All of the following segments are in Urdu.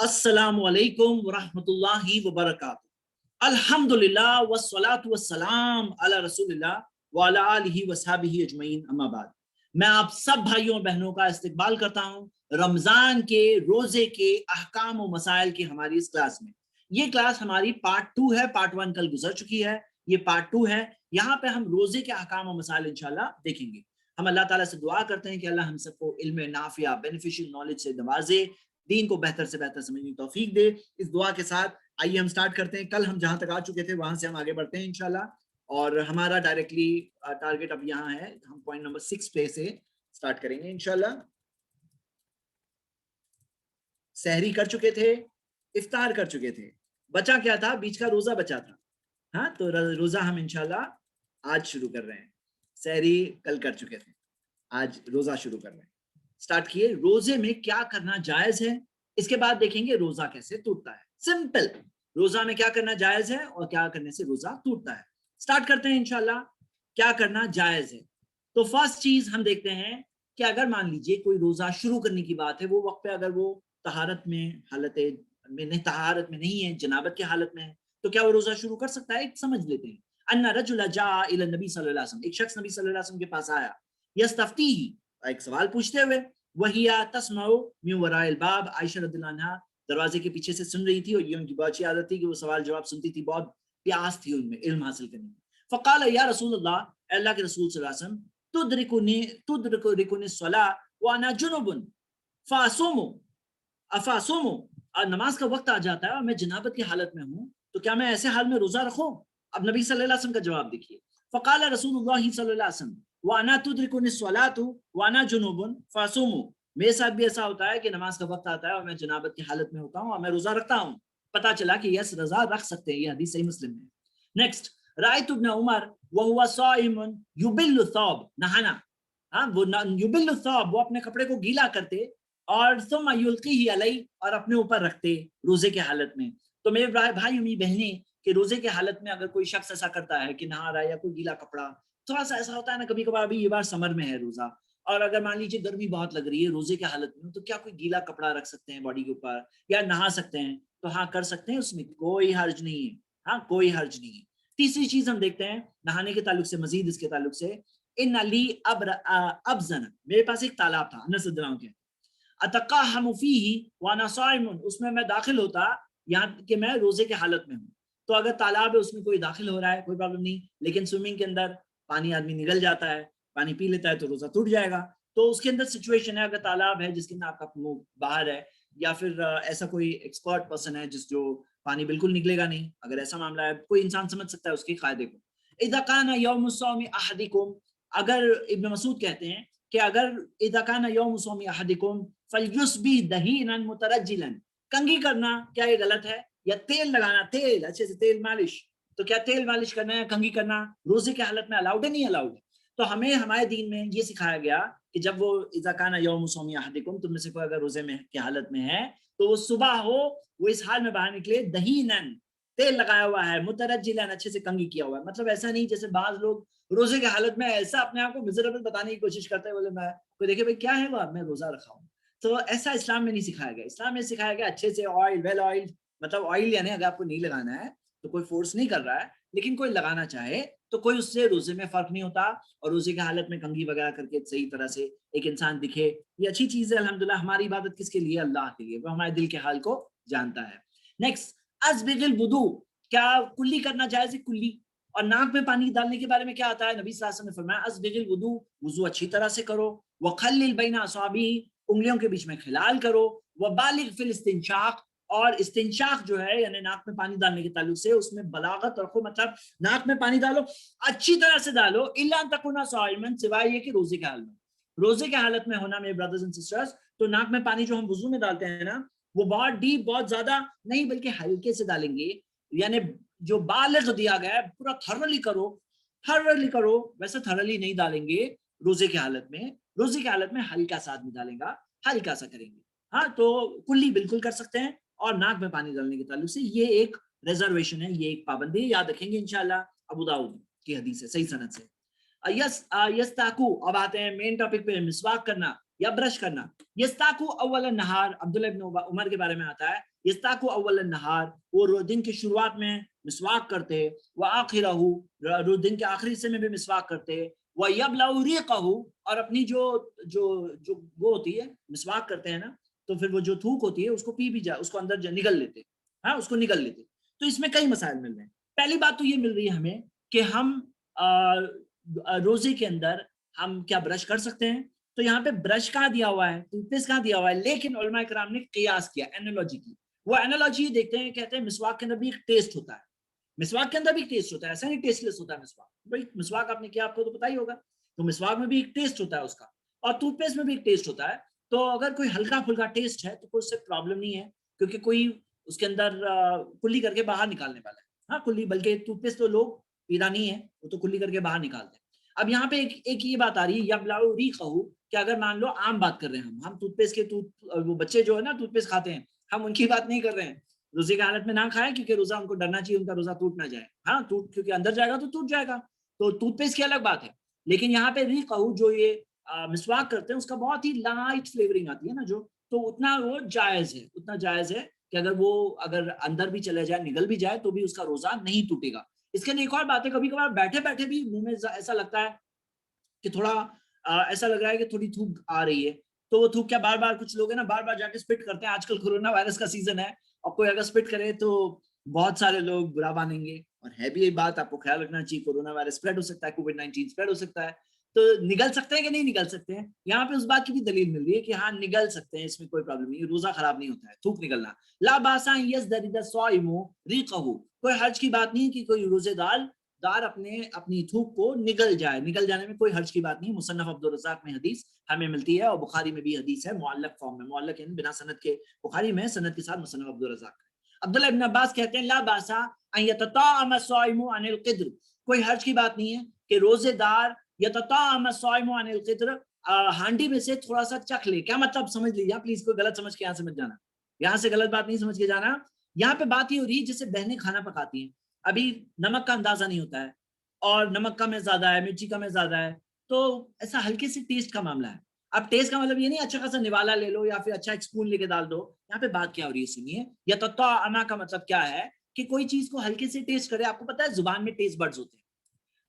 السلام علیکم ورحمۃ اللہ وبرکاتہ۔ الحمدللہ والصلاۃ والسلام علی رسول اللہ وعلی آلہ وصحبہ اجمعین، اما بعد۔ میں آپ سب بھائیوں اور بہنوں کا استقبال کرتا ہوں رمضان کے روزے کے احکام و مسائل کی ہماری اس کلاس میں۔ یہ کلاس ہماری پارٹ 2 ہے، پارٹ 1 کل گزر چکی ہے، یہ پارٹ 2 ہے۔ یہاں پہ ہم روزے کے احکام و مسائل انشاءاللہ دیکھیں گے۔ ہم اللہ تعالیٰ سے دعا کرتے ہیں کہ اللہ ہم سب کو علم نافع بینیفیشل نالج سے نوازے، دین کو بہتر سے بہتر سمجھنے کی توفیق دے۔ اس دعا کے ساتھ آئیے ہم سٹارٹ کرتے ہیں۔ کل ہم جہاں تک آ چکے تھے وہاں سے ہم آگے بڑھتے ہیں انشاءاللہ، اور ہمارا ڈائریکٹلی ٹارگٹ اب یہاں ہے، ہم پوائنٹ نمبر 6 پہ سے سٹارٹ کریں گے انشاءاللہ۔ سحری کر چکے تھے، افطار کر چکے تھے، بچا کیا تھا؟ بیچ کا روزہ بچا تھا۔ ہاں، تو روزہ ہم انشاءاللہ آج شروع کر رہے ہیں۔ سحری کل کر چکے تھے، آج روزہ شروع کر رہے ہیں۔ سٹارٹ کیے۔ روزے میں کیا کرنا جائز ہے، اس کے بعد دیکھیں گے روزہ کیسے ٹوٹتا ہے۔ سمپل، روزہ میں کیا کرنا جائز ہے اور کیا کرنے سے روزہ ٹوٹتا ہے۔ سٹارٹ کرتے ہیں انشاءاللہ، کیا کرنا جائز ہے۔ تو فرسٹ چیز ہم دیکھتے ہیں کہ اگر مان لیجئے کوئی روزہ شروع کرنے کی بات ہے، وہ وقت پہ اگر وہ طہارت میں حالت میں نہیں، طہارت میں نہیں ہے، جنابت کی حالت میں ہے، تو کیا وہ روزہ شروع کر سکتا ہے؟ ایک سمجھ لیتے ہیں۔ ان رجل جاء الی النبی صلی اللہ علیہ وسلم، ایک شخص نبی صلی اللہ علیہ وسلم کے پاس آیا، یستفتیہ، ایک سوال پوچھتے ہوئے، وہی تسمع من وراء الباب، عائشہ رضی اللہ عنہا دروازے کے پیچھے سے سن رہی تھی، اور یہ ان کی بہت اچھی عادت تھی کہ وہ سوال جواب سنتی تھی، بہت پیاس تھی ان میں علم حاصل کرنے کی۔ فقال یا رسول اللہ، اے اللہ کے رسول صلی اللہ علیہ وسلم، تدرکنی الصلاۃ وانا جنب فاصوم افاصوم، اور نماز کا وقت آ جاتا ہے اور میں جنابت کی حالت میں ہوں، تو کیا میں ایسے حال میں روزہ رکھوں؟ اب نبی صلی اللہ علیہ وسلم کا جواب دیکھیے۔ فقال رسول اللہ صلی اللہ علیہ وسلم وانا تدرکنی الصلاۃ وانا جنوب فاصوم، میرے ساتھ بھی ایسا ہوتا ہے کہ نماز کا وقت آتا ہے اور میں جنابت کی حالت میں ہوتا ہوں اور میں روزہ رکھتا ہوں۔ پتہ چلا کہ یس، روزہ رکھ سکتے ہیں، یہ حدیث صحیح مسلم میں۔ نیکسٹ، رأیت ابن عمر وهو صائم یبل الثوب، نہانا، ہاں، وہ یبل الثوب، وہ اپنے کپڑے کو گیلا کرتے اور ثم یلقیہ علیہ، اور اپنے اوپر رکھتے روزے کے حالت میں۔ تو میرے بھائی امی بہنیں، کہ روزے کے حالت میں اگر کوئی شخص ایسا کرتا ہے کہ نہا رہا ہے یا کوئی گیلا کپڑا، تھوڑا سا ایسا ہوتا ہے نا کبھی کبھار، ابھی یہ بار سمر میں ہے روزہ، اور اگر مان لیجیے گرمی بہت لگ رہی ہے روزے کے حالت میں، تو کیا کوئی گیلا کپڑا رکھ سکتے ہیں باڈی کے اوپر یا نہا سکتے ہیں؟ تو ہاں کر سکتے ہیں، اس میں کوئی حرج نہیں ہے، ہاں کوئی حرج نہیں ہے۔ تیسری چیز ہم دیکھتے ہیں نہانے کے تعلق سے، مزید اس کے تعلق سے، ان علی ابزن، میرے پاس ایک تالاب تھا، انس رضی اللہ عنہ کے، اتقاحم فیہ وانا صائم، اس میں داخل ہوتا یہاں کہ میں روزے کے حالت میں ہوں۔ تو اگر تالاب ہے اس میں کوئی داخل ہو رہا ہے کوئی پرابلم نہیں، لیکن سوئمنگ کے اندر پانی آدمی نگل جاتا ہے، پانی پی لیتا ہے تو روزہ ٹوٹ جائے گا۔ تو اس کے اندر سچویشن ہے، اگر تالاب ہے جس کے اندر آپ کا منہ باہر ہے، یا پھر ایسا کوئی ایکسپرٹ پرسن ہے جو پانی بالکل نکلے گا نہیں، اگر ایسا معاملہ ہے کوئی انسان سمجھ سکتا ہے اس کے قاعدے کو۔ اذا کان یوم الصوم احدکم، اگر ابن مسعود کہتے ہیں کہ اگر اذا کان یوم صوم احدکم فلیصبح دہینا مترجلا، کنگھی کرنا کیا یہ غلط ہے؟ یا تیل لگانا، تیل اچھے سے تیل مالش، تو کیا تیل مالش کرنا یا کنگھی کرنا روزے کے حالت میں الاؤڈ ہے؟ نہیں الاؤڈ ہے۔ تو ہمیں ہمارے دین میں یہ سکھایا گیا کہ جب وہ اذا کان یوم صوم احدکم، تم میں سے کوئی اگر روزے میں کی حالت میں ہے تو وہ صبح ہو، وہ اس حال میں باہر نکلے دہینن، تیل لگایا ہوا ہے، مترجلن، اچھے سے کنگھی کیا ہوا ہے۔ مطلب ایسا نہیں جیسے بعض لوگ روزے کی حالت میں ایسا اپنے آپ کو میزریبل بتانے کی کوشش کرتے ہیں، بولے میں کوئی دیکھے بھائی کیا ہے وہ، میں روزہ رکھا ہوں۔ تو ایسا اسلام میں نہیں سکھایا گیا۔ اسلام میں سکھایا گیا اچھے سے آئل، ویل آئل، مطلب آئل یعنی اگر آپ کو نہیں لگانا ہے تو کوئی فورس نہیں کر رہا ہے، لیکن کوئی لگانا چاہے تو کوئی اس سے روزے میں فرق نہیں ہوتا، اور روزے کی حالت میں کنگھی وغیرہ کر کے صحیح طرح سے ایک انسان دکھے، یہ اچھی چیز ہے الحمدللہ۔ ہماری عبادت کس کے لیے؟ اللہ کے لیے، وہ ہمارے دل کے حال کو جانتا ہے۔ نیکسٹ، اسبغ الوضو، کیا کلی کرنا جائز ہے؟ کلی، اور ناک میں پانی ڈالنے کے بارے میں کیا آتا ہے؟ نبی صلی اللہ علیہ وسلم نے فرمایا اسبغ الوضو، وضو اچھی طرح سے کرو، وخلل بین اصابعہ، انگلیوں کے بیچ میں خلال کرو، وبالغ فی الاستنشاق، اور استنشاق جو ہے یعنی ناک میں پانی ڈالنے کے تعلق سے اس میں بلاغت رکھو، مطلب ناک میں پانی ڈالو اچھی طرح سے ڈالو، الا ان تکونا صائما، سوائے یہ کہ روزے کے حال میں، روزے کے حالت میں ہونا میرے برادرز اینڈ سسٹرز، تو ناک میں پانی جو ہم وضو میں ڈالتے ہیں نا، وہ بہت ڈیپ، بہت زیادہ نہیں بلکہ ہلکے سے ڈالیں گے، یعنی جو بالغ دیا گیا ہے پورا تھرلی کرو، تھرلی کرو، ویسے تھرلی نہیں ڈالیں گے روزے کی حالت میں، روزے کی حالت میں ہلکا سا آدمی ڈالیں گا، ہلکا سا کریں گے، ہاں۔ تو کلی بالکل کر سکتے ہیں، اور ناک میں پانی ڈالنے کے تعلق سے یہ ایک ریزرویشن ہے، یہ ایک پابندی ہے، یاد رکھیں گے انشاءاللہ۔ ابو داؤد کی حدیث ہے صحیح سند سے۔ یستاکو، اب آتے ہیں مین ٹاپک پہ، مسواک کرنا یا برش کرنا۔ یستاکو اول النہار، عبداللہ ابن عمر کے بارے میں آتا ہے یستاکو اول النہار، وہ دن کی شروعات میں مسواک کرتے، وآخرہ دن کے آخری حصے میں بھی مسواک کرتے، وَيَبْلَعُ رِيقَهُ، اور اپنی جو وہ ہوتی ہے مسواک کرتے ہیں نا تو پھر وہ جو تھوک ہوتی ہے اس کو پی بھی جائے، اس کو اندر نگل لیتے، ہاں اس کو نگل لیتے۔ تو اس میں کئی مسائل مل رہے ہیں۔ پہلی بات تو یہ مل رہی ہے ہمیں کہ ہم روزے کے اندر ہم کیا برش کر سکتے ہیں؟ تو یہاں پہ برش کہاں دیا ہوا ہے، ٹوتھ پیسٹ کہاں دیا ہوا ہے، لیکن علماء کرام نے قیاس کیا، اینالوجی کی۔ وہ اینالوجی دیکھتے ہیں، کہتے ہیں مسواک کے اندر بھی ایک ٹیسٹ ہوتا ہے، مسواک کے اندر بھی ٹیسٹ ہوتا ہے، ایسا نہیں ٹیسٹ لیس ہوتا ہے مسواک، بھائی مسواک آپ نے کیا آپ کو تو پتا ہی ہوگا، تو مسواک میں بھی ایک ٹیسٹ ہوتا ہے اس کا، اور ٹوتھ پیسٹ میں بھی ایک ٹیسٹ ہوتا ہے۔ تو اگر کوئی ہلکا پھلکا ٹیسٹ ہے تو کوئی اس سے پرابلم نہیں ہے، کیونکہ کوئی اس کے اندر کلی کر کے باہر نکالنے والا ہے، ہاں کلی، بلکہ ٹوتھ پیسٹ تو لوگ پینا نہیں ہے، وہ تو کلی کر کے باہر نکالتے ہیں۔ اب یہاں پہ ایک یہ بات آ رہی ہے یبلع ریقہ، کہ اگر مان لو عام بات کر رہے ہیں ہم ٹوتھ پیسٹ کے وہ بچے جو ہے نا ٹوتھ پیسٹ کھاتے ہیں، ہم ان کی بات نہیں کر رہے ہیں، روزے کی حالت میں نہ کھائیں، کیونکہ روزہ ان کو ڈرنا چاہیے ان کا روزہ ٹوٹ نہ جائے، ہاں کیونکہ اندر جائے گا تو ٹوٹ جائے گا، تو ٹوتھ پیسٹ کی الگ بات ہے۔ لیکن یہاں پہ ریقہ جو یہ مسواک کرتے ہیں اس کا بہت ہی لائٹ فلیورنگ آتی ہے نا جو، تو اتنا وہ جائز ہے، اتنا جائز ہے کہ اگر اندر بھی چلے جائے نگل بھی جائے تو بھی اس کا روزہ نہیں ٹوٹے گا۔ اس کے ایک اور بات ہے، کبھی کبھار بیٹھے بیٹھے بھی منہ میں ایسا لگتا ہے کہ تھوڑا ایسا لگ رہا ہے کہ تھوڑی تھوک آ رہی ہے، تو وہ تھوک کیا بار بار کچھ لوگ ہیں نا بار بار جا کے اسپٹ کرتے ہیں، آج کل کورونا وائرس کا سیزن ہے اور کوئی اگر اسپٹ کرے تو بہت سارے لوگ برا مانیں گے، اور ہے بھی یہ بات آپ کو خیال رکھنا چاہیے، کورونا وائرس اسپریڈ ہو سکتا ہے، کووڈ-19 اسپریڈ ہو سکتا ہے، تو نگل سکتے ہیں کہ نہیں نگل سکتے ہیں؟ یہاں پہ اس بات کی بھی دلیل مل رہی ہے کہ ہاں نگل سکتے ہیں، اس میں کوئی پرابلم نہیں، روزہ خراب نہیں ہوتا ہے تھوک نگلنا۔ لا باسا یزدرد الصائم ریقہ، کوئی حرج کی بات نہیں کہ کوئی روزے دار اپنی تھوک کو نگل جانے میں کوئی حرج کی بات نہیں۔ مصنف عبدالرزاق میں حدیث ہمیں ملتی ہے، اور بخاری میں بھی حدیث ہے معلق فارم میں، معلق یعنی بنا سند کے، بخاری میں سند کے ساتھ مصنف عبدالرزاق۔ عبداللہ ابن عباس کہتے ہیں لا باسا ان یتطعم الصائم عن القدر، کوئی حرج کی بات نہیں ہے کہ روزے دار یتطعم الصائم عن القدر ہانڈی میں سے تھوڑا سا چکھ لے۔ کیا مطلب سمجھ لیجیے پلیز، کوئی غلط سمجھ کے یہاں سے مت جانا، یہاں سے غلط بات نہیں سمجھ کے جانا۔ یہاں پہ بات یہ ہو رہی ہے جیسے بہنیں کھانا پکاتی ہیں، ابھی نمک کا اندازہ نہیں ہوتا ہے، اور نمک کم ہے زیادہ ہے، مرچی کم ہے زیادہ ہے، تو ایسا ہلکے سے ٹیسٹ کا معاملہ ہے۔ اب ٹیسٹ کا مطلب یہ نہیں اچھا خاصا نوالا لے لو یا پھر اچھا ایک اسپون لے کے ڈال دو، یہاں پہ بات کیا ہو رہی ہے سنیے۔ یتطعم کا مطلب کیا ہے کہ کوئی چیز کو ہلکے سے ٹیسٹ کرے۔ آپ کو پتا ہے زبان میں ٹیسٹ بڈز ہوتے ہیں،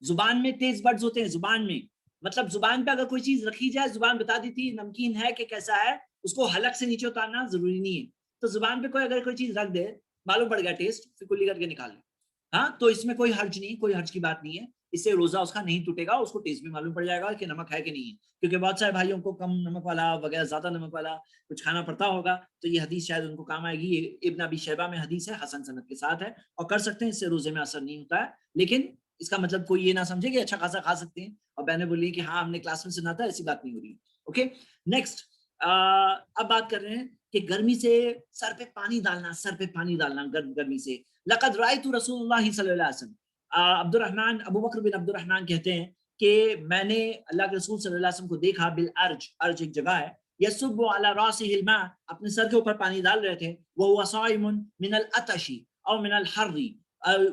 زبان میں ٹیسٹ بڈز ہوتے ہیں، زبان میں مطلب زبان پہ اگر کوئی چیز رکھی جائے، زبان بتا دیتی ہے نمکین ہے کہ کیسا ہے، اس کو حلق سے نیچے اتارنا ضروری نہیں ہے، تو زبان پہ اگر کوئی چیز رکھ دے، معلوم پڑ گیا ٹیسٹ، پھر کلی کر کے نکال لے، ہاں تو اس میں کوئی حرج نہیں، کوئی حرج کی بات نہیں ہے، اس سے روزہ اس کا نہیں ٹوٹے گا، اس کو ٹیسٹ بھی معلوم پڑ جائے گا کہ نمک ہے کہ نہیں ہے، کیونکہ بہت سارے بھائیوں کو کم نمک والا وغیرہ زیادہ نمک والا کچھ کھانا پڑتا ہوگا، تو یہ حدیث شاید ان کو کام آئے گی۔ ابن ابی شیبہ میں حدیث ہے، حسن سند کے ساتھ ہے، اور کر سکتے ہیں، اس سے روزے میں اثر نہیں ہوتا ہے، لیکن اس کا مطلب کوئی یہ نہ سمجھے کہ اچھا خاصا کھا سکتے ہیں، اور بہنیں بولی کہ ہاں ہم نے کلاس میں سنا تھا، ایسی بات نہیں ہو رہی۔ اوکے نیکسٹ، اب بات کر رہے ہیں کہ گرمی سے سر پہ پانی ڈالنا گرمی سے۔ لقد رأيت رسول اللہ صلی اللہ علیہ وسلم، ابو بکر بن عبد الرحمن کہتے ہیں کہ میں نے اللہ کے رسول صلی اللہ علیہ وسلم کو دیکھا، بالارج، ارج ایک جگہ ہے، یصب علی راسه الماء، اپنے سر کے اوپر پانی ڈال رہے تھے، وهو صائم من العطش او من الحر،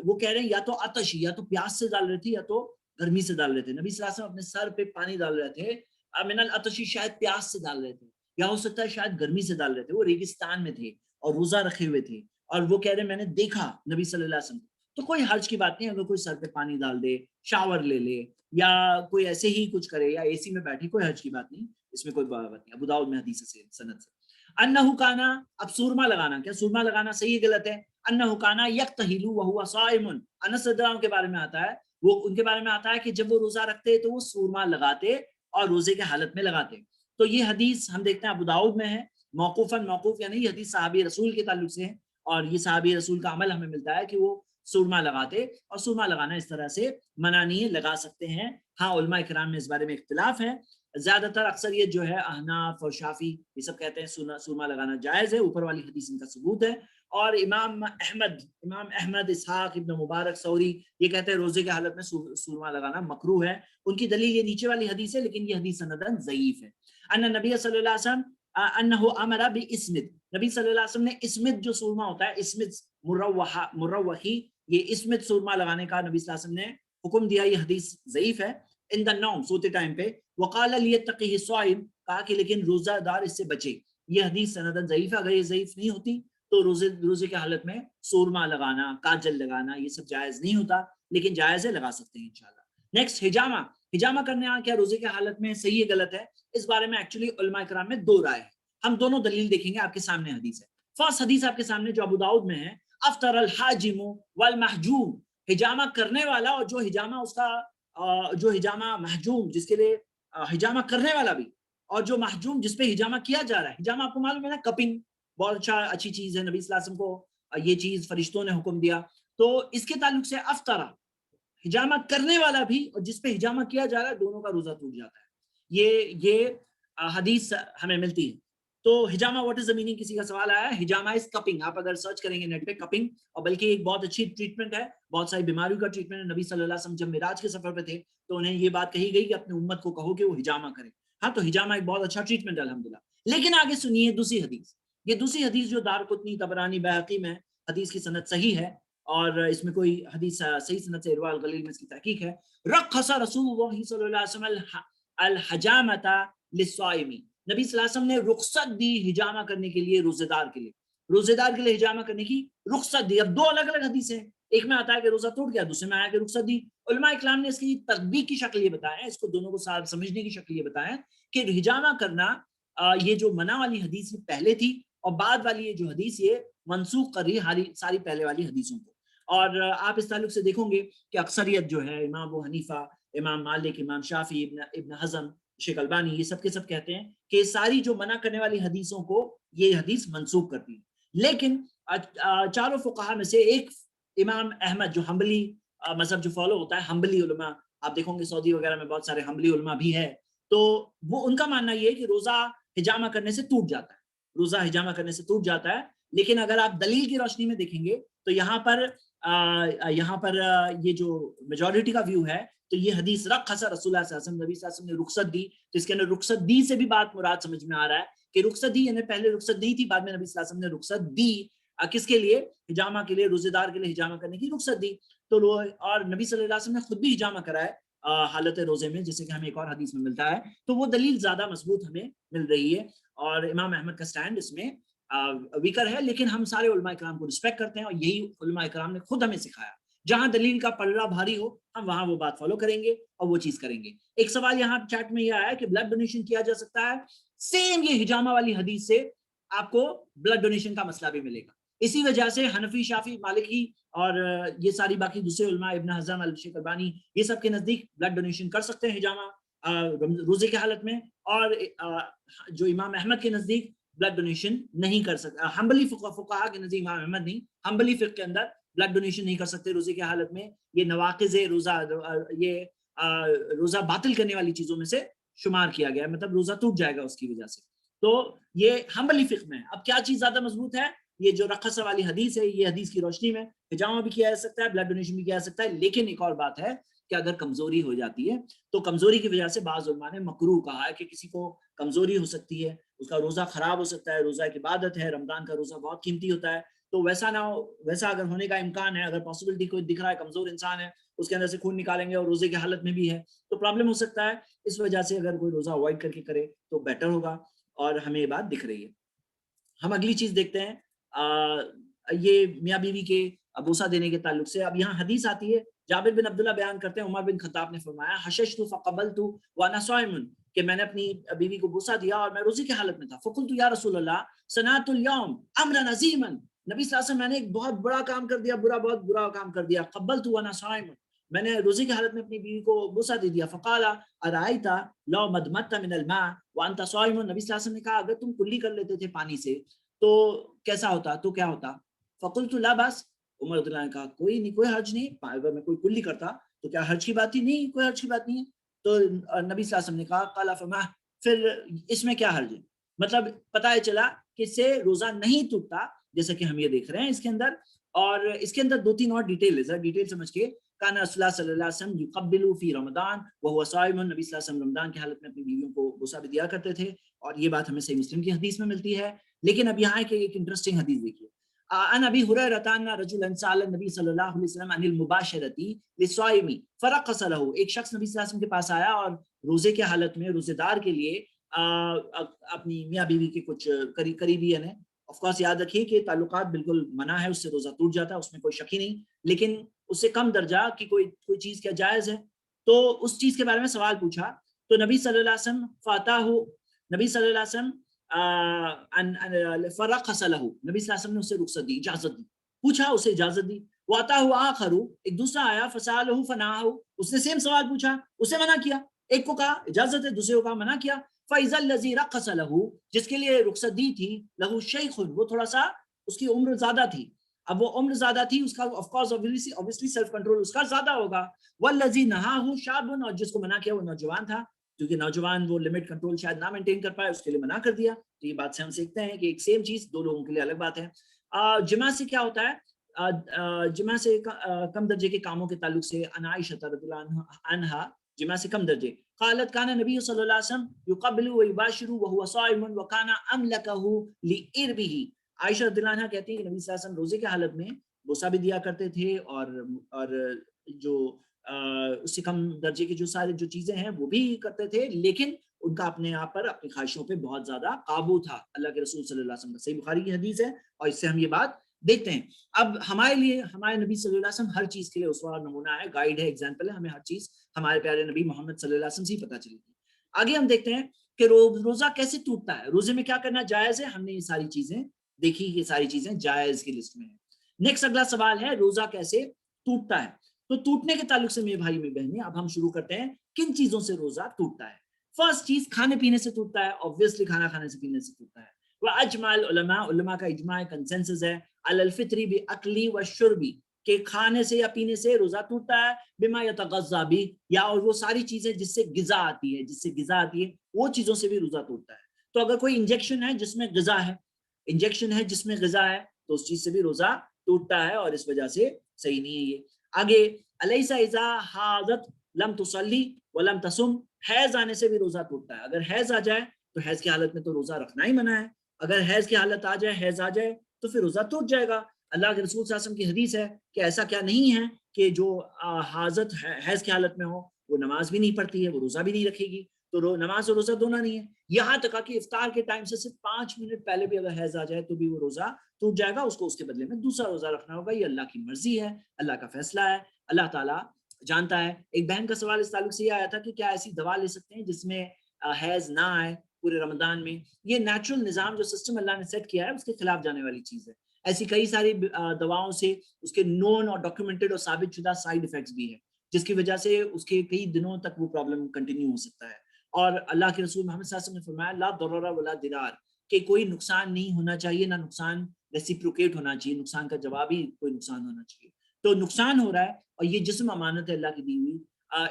وہ کہہ رہے ہیں یا تو عطش، یا تو پیاس سے ڈال رہے تھے، یا تو گرمی سے ڈال رہے تھے۔ نبی صلی اللہ علیہ وسلم اپنے سر پہ پانی ڈال رہے تھے، من العطش شاید پیاس سے ڈال رہے تھے، یا ہو سکتا ہے شاید گرمی سے ڈال رہے تھے، وہ ریگستان میں تھے اور روزہ رکھے ہوئے تھے، اور وہ کہہ رہے میں نے دیکھا نبی صلی اللہ علیہ وسلم، تو کوئی حرج کی بات نہیں اگر کوئی سر پہ پانی ڈال دے، شاور لے لے، یا کوئی ایسے ہی کچھ کرے، یا اے سی میں بیٹھے، کوئی حرج کی بات نہیں، اس میں کوئی بات نہیں۔ ابو داؤد میں حدیث سے سند سے انہو کانا، اب سورما لگانا، کیا سورما لگانا صحیح ہے غلط ہے؟ انہو کانا یقتہل وہو صائم، انس رضی اللہ عنہ کے بارے میں آتا ہے، وہ ان کے بارے میں آتا ہے کہ جب وہ روزہ رکھتے تو وہ سورما لگاتے اور روزے کے حالت میں لگاتے۔ تو یہ حدیث ہم دیکھتے ہیں ابو داؤد میں ہے، موقوفاً، موقوف یعنی یہ حدیث صحابی رسول کے تعلق سے ہے، اور یہ صحابی رسول کا عمل ہمیں ملتا ہے کہ وہ سورما لگاتے، اور سورما لگانا اس طرح سے منع نہیں ہے، لگا سکتے ہیں۔ ہاں علماء کرام میں اس بارے میں اختلاف ہے، زیادہ تر اکثر یہ جو ہے احناف اور شافی یہ سب کہتے ہیں سورما لگانا جائز ہے، اوپر والی حدیث ان کا ثبوت ہے، اور امام احمد اسحاق ابن مبارک ثوری یہ کہتے ہیں روزے کے حالت میں سورما لگانا مکروہ ہے، ان کی دلیل یہ نیچے والی حدیث ہے، لیکن یہ حدیث سندن ضعیف ہے۔ ان نبی صلی اللہ علیہ وسلم انه امر باسمد، نبی صلی اللہ علیہ وسلم نے اسمد جو سورما ہوتا ہے، اسمد مروحی، یہ اسمد سورما لگانے کا نبی صلی اللہ علیہ وسلم نے حکم دیا، یہ حدیث ضعیف ہے۔ ان دا نوم، سوتے ٹائم پہ، وقال لیتقی الصائم، کہا کہ لیکن روزہ دار اس سے بچے، یہ حدیث سندن ضعیف ہے، اگر یہ ضعیف نہیں ہوتی تو روزے کی حالت میں سورما لگانا، کاجل لگانا یہ سب جائز نہیں ہوتا، لیکن جائز ہے، لگا سکتے ہیں انشاءاللہ۔ نیکسٹ ہجامہ کرنا کیا روزے کی حالت میں صحیح ہے گلت ہے؟ اس بارے میں ایکچولی علماء کرام میں دو رائے ہیں، ہم دونوں دلیل دیکھیں گے، آپ کے سامنے حدیث ہے۔ فرسٹ حدیث آپ کے سامنے جو ابو داؤد میں ہے، افطر الحاجم والمحجوم، ہجامہ کرنے والا اور جو ہجامہ اس کا جو ہجامہ محجوم جس کے لیے ہجامہ کرنے والا بھی، اور جو محجوم جس پہ ہجامہ کیا جا رہا ہے۔ ہجامہ آپ کو معلوم ہے نا، کپنگ بہت اچھی چیز ہے، نبی صلی اللہ علیہ وسلم کو یہ چیز فرشتوں نے حکم دیا، تو اس کے تعلق سے افطرا ہجامہ کرنے والا بھی اور جس پہ ہجامہ کیا جا رہا ہے دونوں کا روزہ ٹوٹ جاتا ہے۔ یہ حدیث ہمیں ملتی ہے۔ تو ہجامہ واٹ از دا میننگ، کسی کا سوال آیا ہے؟ ہجامہ از کپنگ، آپ اگر سرچ کریں گے نیٹ پہ کپنگ، اور بلکہ ایک بہت اچھی ٹریٹمنٹ ہے، بہت ساری بیماریوں کا ٹریٹمنٹ ہے۔ نبی صلی اللہ علیہ وسلم جب معراج کے سفر پہ تھے تو انہیں یہ بات کہی گئی کہ اپنی امت کو کہو کہ وہ ہجامہ کرے۔ ہاں، تو ہجامہ ایک بہت اچھا ٹریٹمنٹ ہے الحمدللہ۔ لیکن آگے سنیے دوسری حدیث، یہ دوسری حدیث جو دارقطنی، طبرانی، بہقی میں حدیث کی سند صحیح ہے، اور اس میں کوئی حدیث صحیح سند سے ارواء الغلیل میں اس کی تحقیق ہے۔ رخص رسول اللہ صلی اللہ علیہ وسلم الحجامۃ للصائم، نبی صلی اللہ علیہ وسلم نے رخصت دی ہجامہ کرنے کے لیے روزے دار کے لیے، روزے دار کے لیے ہجامہ کرنے کی رخصت دی۔ اب دو الگ الگ حدیثیں ہیں، ایک میں آتا ہے کہ روزہ ٹوٹ گیا، دوسرے میں آیا کہ رخصت دی۔ علماء اکرام نے اس کی تطبیق کی شکل یہ بتایا ہے، اس کو دونوں کو سمجھنے کی شکل یہ بتایا کہ ہجامہ کرنا یہ جو منع والی حدیث پہلے تھی، اور بعد والی یہ جو حدیث یہ منسوخ کر رہی ساری پہلے والی حدیثوں کو۔ اور آپ اس تعلق سے دیکھو گے کہ اکثریت جو ہے، امام ابو حنیفہ، امام مالک، امام شافعی، ابن حزم، شیخ البانی، یہ سب کے سب کہتے ہیں کہ ساری جو منع کرنے والی حدیثوں کو یہ حدیث منسوخ کرتی ہے۔ لیکن چاروں فقہا میں سے ایک امام احمد جو حنبلی مذہب جو فالو ہوتا ہے، حنبلی علماء، آپ دیکھو گے سعودی وغیرہ میں بہت سارے حنبلی علماء بھی ہے، تو وہ ان کا ماننا یہ ہے کہ روزہ ہجامہ کرنے سے ٹوٹ جاتا ہے، روزہ ہجامہ کرنے سے ٹوٹ جاتا ہے۔ لیکن اگر آپ دلیل کی روشنی میں دیکھیں گے تو یہاں پر یہ جو میجورٹی کا ویو ہے، تو یہ حدیث رخص رسول اللہ صلی اللہ علیہ وسلم، نبی صلی اللہ علیہ وسلم نے رخصت دی، تو اس کے اندر رخصت دی سے بھی بات مراد سمجھ میں آ رہا ہے کہ رخصت دی، یعنی پہلے رخصت نہیں تھی، بعد میں نبی صلی اللہ علیہ وسلم نے رخصت دی کس کے لیے؟ ہجامہ کے لیے، روزے دار کے لیے ہجامہ کرنے کی رخصت دی۔ تو اور نبی صلی اللہ علیہ وسلم نے خود بھی ہجامہ کرا ہے حالت روزے میں، جیسے کہ ہمیں ایک اور حدیث میں ملتا ہے، تو وہ دلیل زیادہ مضبوط ہمیں مل رہی ہے، اور امام احمد کا سٹینڈ اس میں ویکر ہے۔ لیکن ہم سارے علماء کرام کو رسپیکٹ کرتے ہیں، اور یہی علماء کرام نے خود ہمیں سکھایا، جہاں دلیل کا پلڑا بھاری ہو ہم وہاں وہ بات فالو کریں گے اور وہ چیز کریں گے۔ ایک سوال یہاں چیٹ میں یہ آیا ہے کہ بلڈ ڈونیشن کیا جا سکتا ہے؟ سیم یہ ہجامہ والی حدیث سے آپ کو بلڈ ڈونیشن کا مسئلہ بھی ملے گا۔ اسی وجہ سے حنفی، شافعی، مالکی اور یہ ساری باقی دوسرے علماء، ابن حزم، شیخ البانی، یہ سب کے نزدیک بلڈ ڈونیشن کر سکتے ہیں ہجامہ روزے کی حالت میں، اور جو امام احمد کے نزدیک بلڈ ڈونیشن نہیں کر سکتا، حنبلی فقہا کے نزدیک، امام احمد نہیں، حنبلی فقہ کے اندر بلڈ ڈونیشن نہیں کر سکتے روزے کی حالت میں۔ یہ نواقض روزہ، یہ روزہ باطل کرنے والی چیزوں میں سے شمار کیا گیا ہے، مطلب روزہ ٹوٹ جائے گا اس کی وجہ سے۔ تو یہ حنبلی فقہ میں ہے۔ اب کیا چیز زیادہ مضبوط ہے؟ یہ جو رخص والی حدیث ہے، یہ حدیث کی روشنی میں ہجامہ بھی کیا جا سکتا ہے، بلڈ ڈونیشن بھی کیا جا سکتا ہے۔ لیکن ایک اور بات ہے کہ اگر کمزوری ہو جاتی ہے تو کمزوری کی وجہ سے بعض علماء نے مکروہ کہا ہے کہ کسی کو کمزوری ہو سکتی ہے، اس کا روزہ خراب ہو سکتا ہے، روزہ ایک عبادت ہے، رمضان کا روزہ بہت قیمتی ہوتا ہے، تو ویسا نہ ہو، ویسا اگر ہونے کا امکان ہے، اگر پاسبلٹی کوئی دکھ رہا ہے کمزور انسان ہے، اس کے اندر سے خون نکالیں گے اور روزے کی حالت میں بھی ہے تو پرابلم ہو سکتا ہے۔ اس وجہ سے اگر کوئی روزہ اوائڈ کر کے کرے تو بیٹر ہوگا، اور ہمیں یہ بات دکھ رہی ہے۔ ہم اگلی چیز دیکھتے ہیں، یہ میاں بیوی کے بوسہ دینے کے تعلق سے۔ اب یہاں حدیث آتی ہے، جابر بن عبداللہ بیان کرتے ہیں، عمر بن خطاب نے فرمایا حششت فقبلت وانا صائم، کہ میں نے اپنی بیوی کو بوسہ دیا اور میں روزے کی حالت میں تھا۔ فقلت یا رسول اللہ صنعت اليوم امرا عظیما، نبی صلی اللہ علیہ وسلم میں نے ایک بہت بڑا کام کر دیا، بہت برا کام کر دیا۔ قبلت وانا صائم، میں نے روزے کی حالت میں اپنی بیوی کو بوسہ دے دیا۔ فقال ارائیت لو مدمت من الماء وانت صائم، نبی صلی اللہ علیہ وسلم نے کہا اگر تم کلی کر لیتے تھے پانی سے تو کیسا ہوتا، تو کیا ہوتا؟ فقلت لا بس، عمر رضی اللہ عنہ نے کہا کوئی نہیں، کوئی حرج نہیں، اگر میں کوئی کلی کرتا تو کیا حرج کی بات تھی؟ نہیں، کوئی حرج کی بات نہیں ہے۔ تو نبی صلی اللہ علیہ وسلم نے کہا قال فما، پھر اس میں کیا حرج ہے؟ مطلب پتہ چلا کہ اس سے روزہ نہیں ٹوٹتا، جیسا کہ ہم یہ دیکھ رہے ہیں اس کے اندر۔ اور اس کے اندر دو تین اور ڈیٹیل ہے، ذرا ڈیٹیل سمجھ کے۔ کان رسول اللہ صلی اللہ علیہ وسلم یقبل فی رمضان وهو صائم، نبی صلی اللہ علیہ وسلم رمضان کی حالت میں اپنی بیویوں کو بوسہ بھی دیا کرتے تھے، اور یہ بات ہمیں صحیح مسلم کی حدیث میں ملتی ہے۔ لیکن اب یہاں ایک انٹرسٹنگ حدیث دیکھیے، عن ابی هریرہ ان رجلا سأل النبی صلی اللہ علیہ وسلم عن المباشرۃ للصائم فرخص له، ایک شخص نبی صلی اللہ علیہ وسلم کے پاس آیا اور روزے کی حالت میں روزے دار کے لیے اپنی میاں بیوی کے کچھ قریبی نے آف کورس یاد رکھیے کہ تعلقات بالکل منع ہے، اس سے روزہ ٹوٹ جاتا ہے، اس میں کوئی شک ہی نہیں، لیکن اس سے کم درجہ کی کوئی چیز کیا جائز ہے، تو اس چیز کے بارے میں سوال پوچھا، تو نبی صلی اللہ علیہ وسلم نبی صلی اللہ علیہ وسلم فرخص له، نبی صلی اللہ علیہ وسلم نے اسے رخصت دی، اجازت دی، پوچھا اسے اجازت دی، واتاه آخر، ایک دوسرا آیا فسأله فنهاه، اس نے سیم سوال پوچھا، اسے منع کیا، ایک کو کہا اجازت ہے، دوسرے کو کہا منع کیا، فإذا الذي رخص له، جس کے لیے رخصت دی تھی، له شیخ، وہ تھوڑا سا اس کی عمر زیادہ تھی، اب وہ عمر زیادہ تھی، اس کا of course obviously self control اس کا زیادہ ہوگا، والذی نہاہ شاب، اور جس کو منع کیا وہ نوجوان تھا، کیونکہ نوجوان وہ لمٹ کنٹرول شاید نہ مینٹین کر پائے، اس کے لیے منع کر دیا، تو یہ بات سے ہم سیکھتے ہیں کہ ایک سیم چیز دو لوگوں کے لیے الگ بات ہے۔ جمع سے کیا ہوتا ہے؟ جمع سے کم درجے کے کاموں کے تعلق سے، ان عائشہ رضی اللہ عنہا، جمع سے کم درجے، قالت کان نبی صلی اللہ علیہ وسلم یقبل ویباشر وهو صائم وکان املکه لاربه، عائشہ رضی اللہ عنہا کہتی ہے کہ نبی صلی اللہ علیہ وسلم روزے کی حالت میں بوسہ بھی دیا کرتے تھے، اور جو اس سے کم درجے کی جو سارے جو چیزیں ہیں وہ بھی کرتے تھے، لیکن ان کا اپنے آپ پر اپنی خواہشوں پہ بہت زیادہ قابو تھا، اللہ کے رسول صلی اللہ علیہ وسلم کا، صحیح بخاری کی حدیث ہے، اور اس سے ہم یہ بات دیکھتے ہیں۔ اب ہمارے لیے ہمارے نبی صلی اللہ علیہ وسلم ہر چیز کے لیے اسوہ نمونہ ہے، گائیڈ ہے، ایگزامپل ہے، ہمیں ہر چیز ہمارے پیارے نبی محمد صلی اللہ علیہ وسلم سے ہی پتہ چلی تھی۔ آگے ہم دیکھتے ہیں کہ روزہ کیسے ٹوٹتا ہے، روزے میں کیا کرنا جائز ہے، ہم نے یہ ساری چیزیں دیکھی، یہ ساری چیزیں جائز کی لسٹ میں ہیں۔ نیکسٹ اگلا سوال ہے روزہ کیسے ٹوٹتا ہے، تو ٹوٹنے کے تعلق سے میرے بھائی میں بہنیں، اب ہم شروع کرتے ہیں کن چیزوں سے روزہ ٹوٹتا ہے۔ فرسٹ چیز کھانے پینے سے ٹوٹتا ہے، obviously کھانا کھانے سے پینے سے ٹوٹتا ہے، واجمع العلماء، علماء کا اجماع کنسنسس ہے، علی الفطر باکلی والشرب، کہ کھانے سے یا پینے سے روزہ ٹوٹتا ہے، بما یتغذى بھی، یا اور وہ ساری چیزیں جس سے غذا آتی ہے، جس سے غذا آتی ہے وہ چیزوں سے بھی روزہ ٹوٹتا ہے۔ تو اگر کوئی انجیکشن ہے جس میں غذا ہے، انجیکشن ہے جس میں غذا ہے، تو اس چیز سے بھی روزہ ٹوٹتا ہے، اور اس وجہ سے صحیح نہیں ہے یہ۔ آگے الیس اذا حاضت لم تصلی ولم تصم، حیض آنے سے بھی روزہ ٹوٹتا ہے، اگر حیض آ جائے تو حیض کی حالت میں تو روزہ رکھنا ہی منع ہے، اگر حیض کی حالت آ جائے، حیض آ جائے تو پھر روزہ ٹوٹ جائے گا۔ اللہ کے رسول صلی اللہ علیہ وسلم کی حدیث ہے کہ ایسا کیا نہیں ہے کہ جو حاضت حیض کی حالت میں ہو وہ نماز بھی نہیں پڑھتی ہے، وہ روزہ بھی نہیں رکھے گی، تو نماز اور روزہ دونوں نہیں ہے، یہاں تک کہ افطار کے ٹائم سے صرف 5 منٹ پہلے بھی اگر حیض آ جائے تو بھی وہ روزہ ٹوٹ جائے گا، اس کو اس کے بدلے میں دوسرا روزہ رکھنا ہوگا، یہ اللہ کی مرضی ہے، اللہ کا فیصلہ ہے، اللہ تعالیٰ جانتا ہے۔ ایک بہن کا سوال اس تعلق سے یہ آیا تھا کہ کیا ایسی دوا لے سکتے ہیں جس میں حیض نہ آئے پورے رمضان میں؟ یہ نیچرل نظام جو سسٹم اللہ نے سیٹ کیا ہے اس کے خلاف جانے والی چیز ہے، ایسی کئی ساری دواؤں سے اس کے نون اور ڈاکیومنٹڈ اور ثابت شدہ سائیڈ افیکٹس بھی ہیں، جس کی وجہ سے اس کے کئی دنوں تک وہ پرابلم کنٹینیو ہو سکتا ہے، اور اللہ کے رسول محمد صلی اللہ علیہ وسلم نے فرمایا لا ضرر ولا ضرار، کہ کوئی نقصان نہیں ہونا چاہیے، نہ نقصان ریسیپروکیٹ ہونا چاہیے، نقصان کا جوابی کوئی نقصان ہونا چاہیے، تو نقصان ہو رہا ہے، اور یہ جسم امانت ہے اللہ کی دی ہوئی،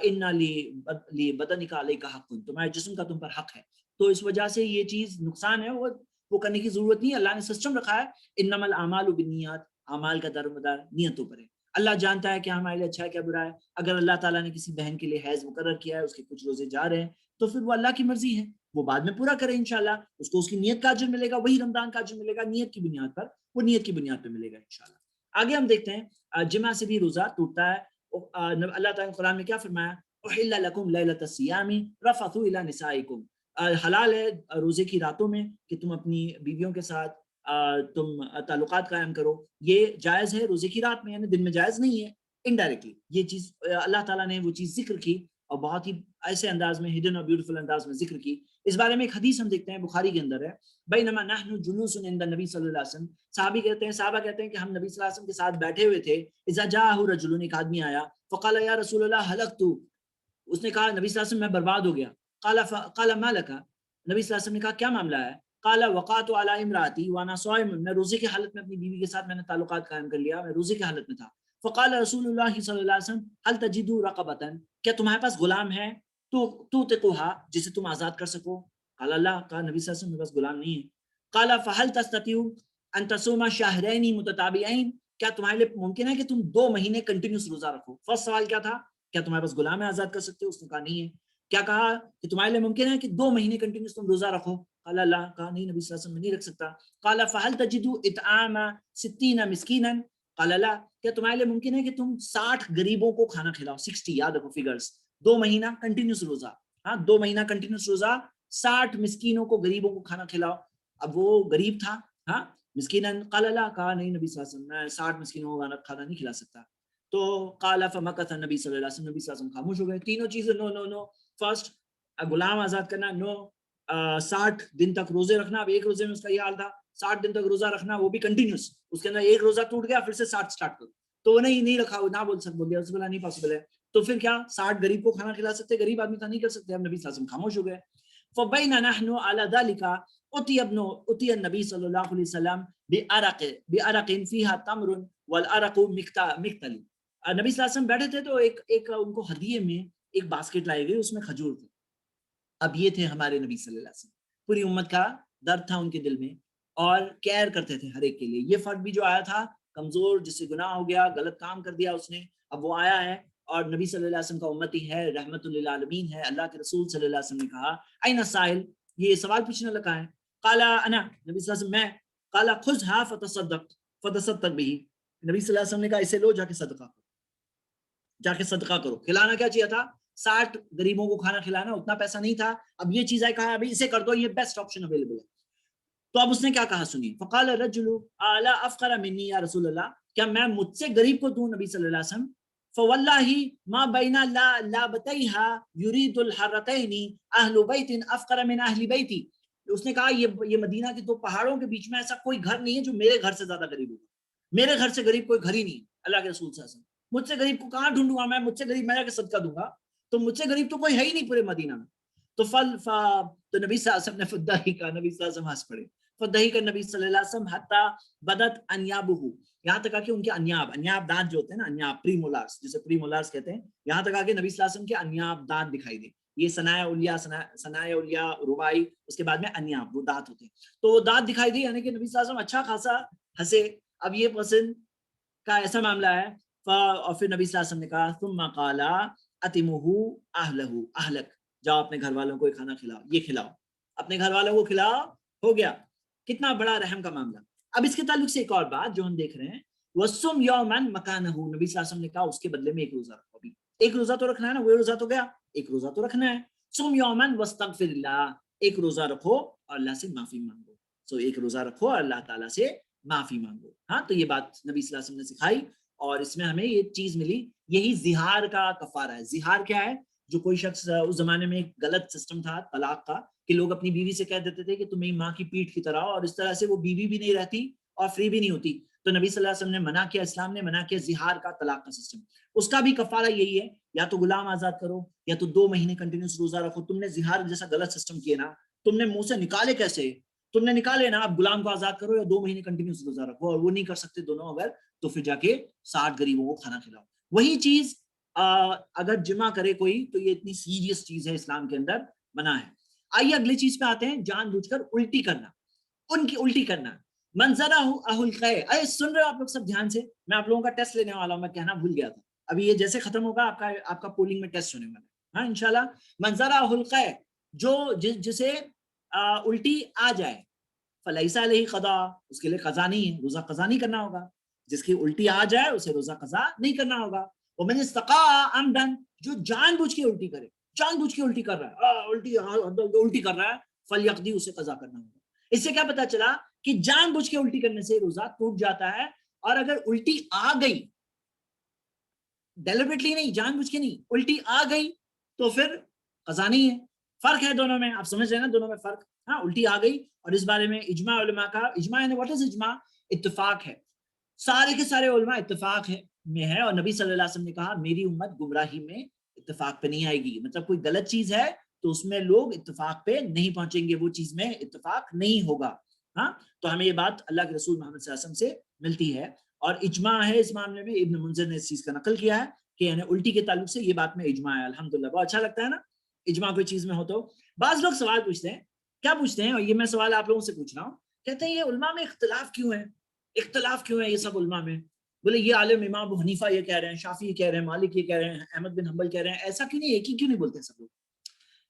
انا لی بدنک علیک حق، تمہارے جسم کا تم پر حق ہے، تو اس وجہ سے یہ چیز نقصان ہے، وہ کرنے کی ضرورت نہیں ہے، اللہ نے سسٹم رکھا ہے، انما الاعمال بالنیات، اعمال کا دار و مدار نیتوں پر ہے، اللہ جانتا ہے کہ ہمارے لیے اچھا ہے کیا برا ہے، اگر اللہ تعالیٰ نے کسی بہن کے لیے حیض مقرر کیا ہے، اس کے کچھ روزے جا رہے ہیں، تو پھر وہ اللہ کی مرضی ہے، وہ بعد میں پورا کرے انشاءاللہ، اس کو اس کی نیت کا اجر ملے گا، وہی رمضان کا اجر ملے گا نیت کی بنیاد پر، وہ نیت کی بنیاد پہ ملے گا انشاءاللہ۔ آگے ہم دیکھتے ہیں جمعہ سے بھی روزہ ٹوٹتا ہے، اللہ تعالیٰ نے قرآن میں کیا فرمایا، احل لکم لیلۃ الصیام رفثوا الی نسائکم، حلال ہے روزے کی راتوں میں کہ تم اپنی بیویوں کے ساتھ تم تعلقات قائم کرو، یہ جائز ہے روزے کی رات میں، یعنی دن میں جائز نہیں ہے، انڈائریکٹلی یہ چیز اللہ تعالیٰ نے وہ چیز ذکر کی، اور بہت ہی ایسے انداز میں ہڈن اور بیوٹیفل انداز میں ذکر کی۔ اس بارے میں ایک حدیث ہم دیکھتے ہیں بخاری کے اندر ہے، بینما نحن جلوس عند النبی صلی اللہ علیہ وسلم، صحابہ کہتے ہیں کہ ہم نبی صلی اللہ علیہ وسلم کے ساتھ بیٹھے ہوئے تھے، اذا جاءہ رجل، ایک آدمی آیا، فقال یا رسول اللہ ہلکت، اس نے کہا نبی صلی اللہ علیہ وسلم میں برباد ہو گیا، قال ما لک، نبی صلی اللہ علیہ وسلم نے کہا کیا معاملہ ہے، قال وقعت علی امراتی وانا صائم، میں روزے کی حالت میں اپنی بیوی کے ساتھ میں نے تعلقات قائم کر لیا، میں روزے کی حالت میں تھا، فقال رسول اللہ صلی اللہ علیہ وسلم هل تجد رقبۃ، کیا تمہارے پاس غلام ہے تو تعتقها، جسے تم آزاد کر سکو، قال اللہ، کہا نبی صلی اللہ علیہ وسلم میرے پاس غلام نہیں ہے، قال فهل تستطيع ان تصوم شهرين متتابعين، کیا تمہارے لیے ممکن ہے کہ تم 2 مہینے کنٹینیوس روزہ رکھو، فرسٹ سوال کیا تھا، کیا تمہارے پاس غلام ہے آزاد کر سکتے ہو، اس نے کہا نہیں ہے، کیا کہا کہ تمہارے لیے ممکن ہے کہ 2 مہینے کنٹینیوس تم روزہ رکھو، قال اللہ، کہا نہیں نبی صلی اللہ علیہ وسلم میں نہیں رکھ سکتا، قال فهل تجد اطعام 60 مسکینا، قال لا، کیا تمہارے لیے ممکن ہے کہ تم 60 غریبوں کو کھانا کھلاؤ، 60 یاد رکھو فگرز، 2 مہینہ کنٹینیوس روزہ، ہاں 2 مہینہ کنٹینیوس روزہ، 60 مسکینوں کو غریبوں کو کھانا کھلاؤ، اب وہ غریب تھا، ہاں مسکینن قال لا، کہا نہیں نبی صلی اللہ علیہ وسلم میں 60 مسکینوں کو کھانا نہیں کھلا سکتا. تو قال فمکث النبی صلی اللہ علیہ وسلم، نبی صلی اللہ علیہ وسلم خاموش ہو گئے. تینوں چیزیں نو نو نو. فرسٹ غلام آزاد کرنا نو، 60 دن تک روزے رکھنا. اب ایک روزے میں اس کا یہ حال تھا 60 دن تک روزہ رکھنا، وہ بھی کنٹینیوس. اس کے اندر ایک روزہ ٹوٹ گیا پھر سے 60 سٹارٹ کرو، تو وہ نہیں رکھا، وہ نہ بول گیا نہیں پاسبل ہے. تو پھر کیا 60 غریب کو کھانا کھلا سکتے؟ غریب آدمی تھا نہیں کر سکتے. اب نبی صلی اللہ علیہ وسلم خاموش ہو گئے. فبین نحن علی ذلک اتی النبی صلی اللہ علیہ وسلم بعرق فیہا تمر والعرق مقتل. نبی صلی اللہ علیہ وسلم بیٹھے تھے تو ایک ان کو ہدیے میں ایک باسکٹ لائی گئی، اس میں کھجور تھے. اب یہ تھے ہمارے نبی صلی اللہ علیہ وسلم. پوری امت کا درد تھا ان کے دل میں اور کیئر کرتے تھے ہر ایک کے لیے. یہ فرد بھی جو آیا تھا کمزور، جس سے گناہ ہو گیا، غلط کام کر دیا اس نے، اب وہ آیا ہے اور نبی صلی اللہ علیہ وسلم کا امتی ہے، رحمت للعالمین ہے. اللہ کے رسول صلی اللہ علیہ وسلم نے کہا این السائل، یہ سوال پوچھنے لگا ہے. قال انا، نبی صلی اللہ علیہ وسلم میں. قال خذها فتصدق به، نبی صلی اللہ علیہ وسلم نے کہا اسے لو، جا کے صدقہ کرو، جا کے صدقہ کرو. کھلانا کیا چاہیے تھا؟ 60 غریبوں کو کھانا کھلانا. اتنا پیسہ نہیں تھا. اب یہ چیز ہے، کہا ابھی اسے کر دو، یہ بیسٹ آپشن اویلیبل ہے. تو اب اس نے کیا کہا سنیے. فقال الرجل الا افقر مني یا رسول اللہ، کیا میں مجھ سے غریب کو دوں نبی صلی اللہ علیہ وسلم؟ فواللہ ما بین لابتیها یرید الحرتین اہل بیت افقر من اہل بیتی. اس نے کہا یہ مدینہ کے دو پہاڑوں کے بیچ میں ایسا کوئی گھر نہیں ہے جو میرے گھر سے زیادہ غریب ہوگا. میرے گھر سے غریب کوئی گھر ہی نہیں ہے. اللہ کے رسول صلی اللہ علیہ وسلم، مجھ سے غریب کو کہاں ڈھونڈوں گا میں؟ مجھ سے غریب میں جا کے صدقہ دوں گا، تو مجھ سے غریب تو کوئی ہے ہی نہیں پورے مدینہ میں. تو تو نبی صلی اللہ علیہ وسلم نے فدائی کا، نبی صلی اللہ علیہ وسلم ہنس پڑے. فدائی کا نبی صلی اللہ علیہ وسلم حتی بدت انیابہ، یہاں تک آ کہ ان کے انیاب دانت جو ہوتے ہیں نا، انیاب پری مولارس، جسے پری مولارس کہتے ہیں، یہاں تک آ کے نبی صلی اللہ علیہ وسلم کے انیاب دانت دکھائی دے. یہ ثنایا اولیاء رباعی، اس کے بعد میں انیاب وہ دانت ہوتے ہیں. تو وہ دانت دکھائی دی، یعنی کہ نبی صلی اللہ علیہ وسلم اچھا خاصا ہنسے. اب یہ پسند کا ایسا معاملہ ہے. اور پھر نبی صلی اللہ علیہ وسلم نے کہا ثم قال اتمہ اہلک، جاؤ اپنے گھر والوں کو کھانا کھلاؤ، یہ کھلاؤ، اپنے گھر والوں کو کھلاؤ. ہو گیا. کتنا بڑا رحم کا معاملہ. اب اس کے تعلق سے ایک اور بات جو ہم دیکھ رہے ہیں، وَصُمْ يَوْمًا مَكَانَهُ، نبی صلی اللہ علیہ وسلم نے کہا اس کے بدلے میں ایک روزہ رکھو. ابھی ایک روزہ تو رکھنا ہے نا، وہ روزہ تو گیا، ایک روزہ تو رکھنا ہے. سم یومن واستغفر اللہ، ایک روزہ رکھو اور اللہ سے معافی مانگو. سو ایک روزہ رکھو اور اللہ تعالیٰ سے معافی مانگو. ہاں، تو یہ بات نبی صلی اللہ علیہ وسلم نے سکھائی اور اس میں ہمیں یہ چیز ملی. یہی زہار کا کفارہ ہے. زہار کیا ہے؟ جو کوئی شخص، اس زمانے میں ایک غلط سسٹم تھا طلاق کا، کہ لوگ اپنی بیوی سے کہہ دیتے تھے کہ تم میری ماں کی پیٹھ کی طرح ہو، اور اس طرح سے وہ بیوی بھی نہیں رہتی اور فری بھی نہیں ہوتی. تو نبی صلی اللہ علیہ وسلم نے منع کیا، اسلام نے منع کیا زہار کا، طلاق کا سسٹم. اس کا بھی کفارہ یہی ہے، یا تو غلام آزاد کرو یا تو 2 مہینے کنٹینیوس روزہ رکھو. تم نے زہار جیسا غلط سسٹم کیا نا، تم نے منہ سے نکالے کیسے؟ تم نے نکالے نا. اب غلام کو آزاد کرو یا 2 مہینے کنٹینیوس روزہ رکھو، اور وہ نہیں کر سکتے دونوں اگر، تو پھر جا کے 60 غریبوں کو کھانا کھلاؤ. وہی چیز اگر جمع کرے کوئی تو یہ اتنی سیریس چیز ہے، اسلام کے اندر منع ہے. آئیے اگلی چیز پہ آتے ہیں، جان بوجھ کر الٹی کرنا، ان کی الٹی کرنا. منظرہ اہل خیر، اے سن رہے ہو آپ لوگ سب دھیان سے؟ میں آپ لوگوں کا ٹیسٹ لینے والا ہوں، میں کہنا بھول گیا تھا. ابھی یہ جیسے ختم ہوگا آپ کا پولنگ میں ٹیسٹ ہونے والا ہے. ہاں انشاءاللہ. منظرہ اہل خیر، جو جسے الٹی آ جائے، فلیس علیہ قضا، اس کے لیے قضا نہیں ہے، روزہ قضا نہیں کرنا ہوگا. جس کی الٹی آ جائے اسے روزہ قضا نہیں کرنا ہوگا. ومن استقاء عمدن، جو جان بوجھ کے الٹی کرے، جان بوجھ کے الٹی کر رہا ہے، الٹی کر رہا ہے، فلیقضی، اسے قضا کرنا ہوگا. اس سے کیا پتا چلا کہ جان بوجھ کے الٹی کرنے سے روزہ ٹوٹ جاتا ہے. اور اگر الٹی آ گئی، ڈیلیبریٹلی نہیں، جان بوجھ کے نہیں، الٹی آ گئی تو پھر قضا نہیں ہے. فرق ہے دونوں میں، آپ سمجھ رہے ہیں نا دونوں میں فرق. ہاں، الٹی آ گئی. اور اس بارے میں اجماع علماء کا، اجماع یعنی واٹ از اجماع؟ اتفاق ہے. سارے کے سارے علماء اتفاق میں ہے. اور نبی صلی اللہ علیہ وسلم نے کہا میری امت گمراہی میں اتفاق پہ نہیں آئے گی. مطلب کوئی غلط چیز ہے تو اس میں لوگ اتفاق پہ نہیں پہنچیں گے، وہ چیز میں اتفاق نہیں ہوگا. ہاں، تو ہمیں یہ بات اللہ کے رسول محمد صلی اللہ علیہ وسلم سے ملتی ہے. اور اجماع ہے اس معاملے میں، ابن منذر نے اس چیز کا نقل کیا ہے کہ یعنی الٹی کے تعلق سے یہ بات میں اجماع ہے. الحمدللہ، بہت اچھا لگتا ہے نا اجماع کوئی چیز میں ہو تو. بعض لوگ سوال پوچھتے ہیں، کیا پوچھتے ہیں، اور یہ میں سوال آپ لوگوں سے پوچھ رہا ہوں، کہتے ہیں یہ علماء میں اختلاف کیوں ہے؟ اختلاف کیوں ہے یہ سب علماء میں؟ بولے یہ عالم امام ابو حنیفہ یہ کہہ رہے ہیں، شافعی یہ کہہ رہے ہیں، مالک یہ کہہ رہے ہیں، احمد بن حنبل کہہ رہے ہیں. ایسا کیوں نہیں، ایک ہی کیوں نہیں بولتے ہیں سب لوگ؟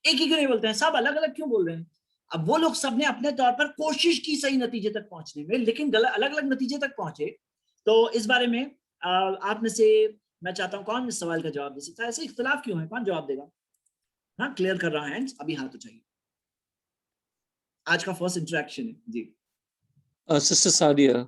ایک ہی کیوں نہیں بولتے ہیں؟ سب الگ الگ کیوں بول رہے ہیں؟ اب وہ لوگ سب نے اپنے طور پر کوشش کی صحیح نتیجے تک پہنچنے میں، لیکن الگ الگ نتیجے تک پہنچے. تو اس بارے میں آپ میں سے میں چاہتا ہوں کون اس سوال کا جواب دے سکتا ہے؟ ایسے اختلاف کیوں ہے، کون جواب دے گا؟ ہاں، کلیئر کر رہا ہے ابھی، ہاتھ اٹھائیے. آج کا فرسٹ انٹریکشن ہے جی. Sister Sadia.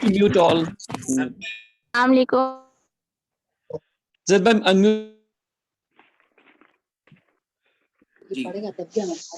to mute all. Zaid bhai, unmute.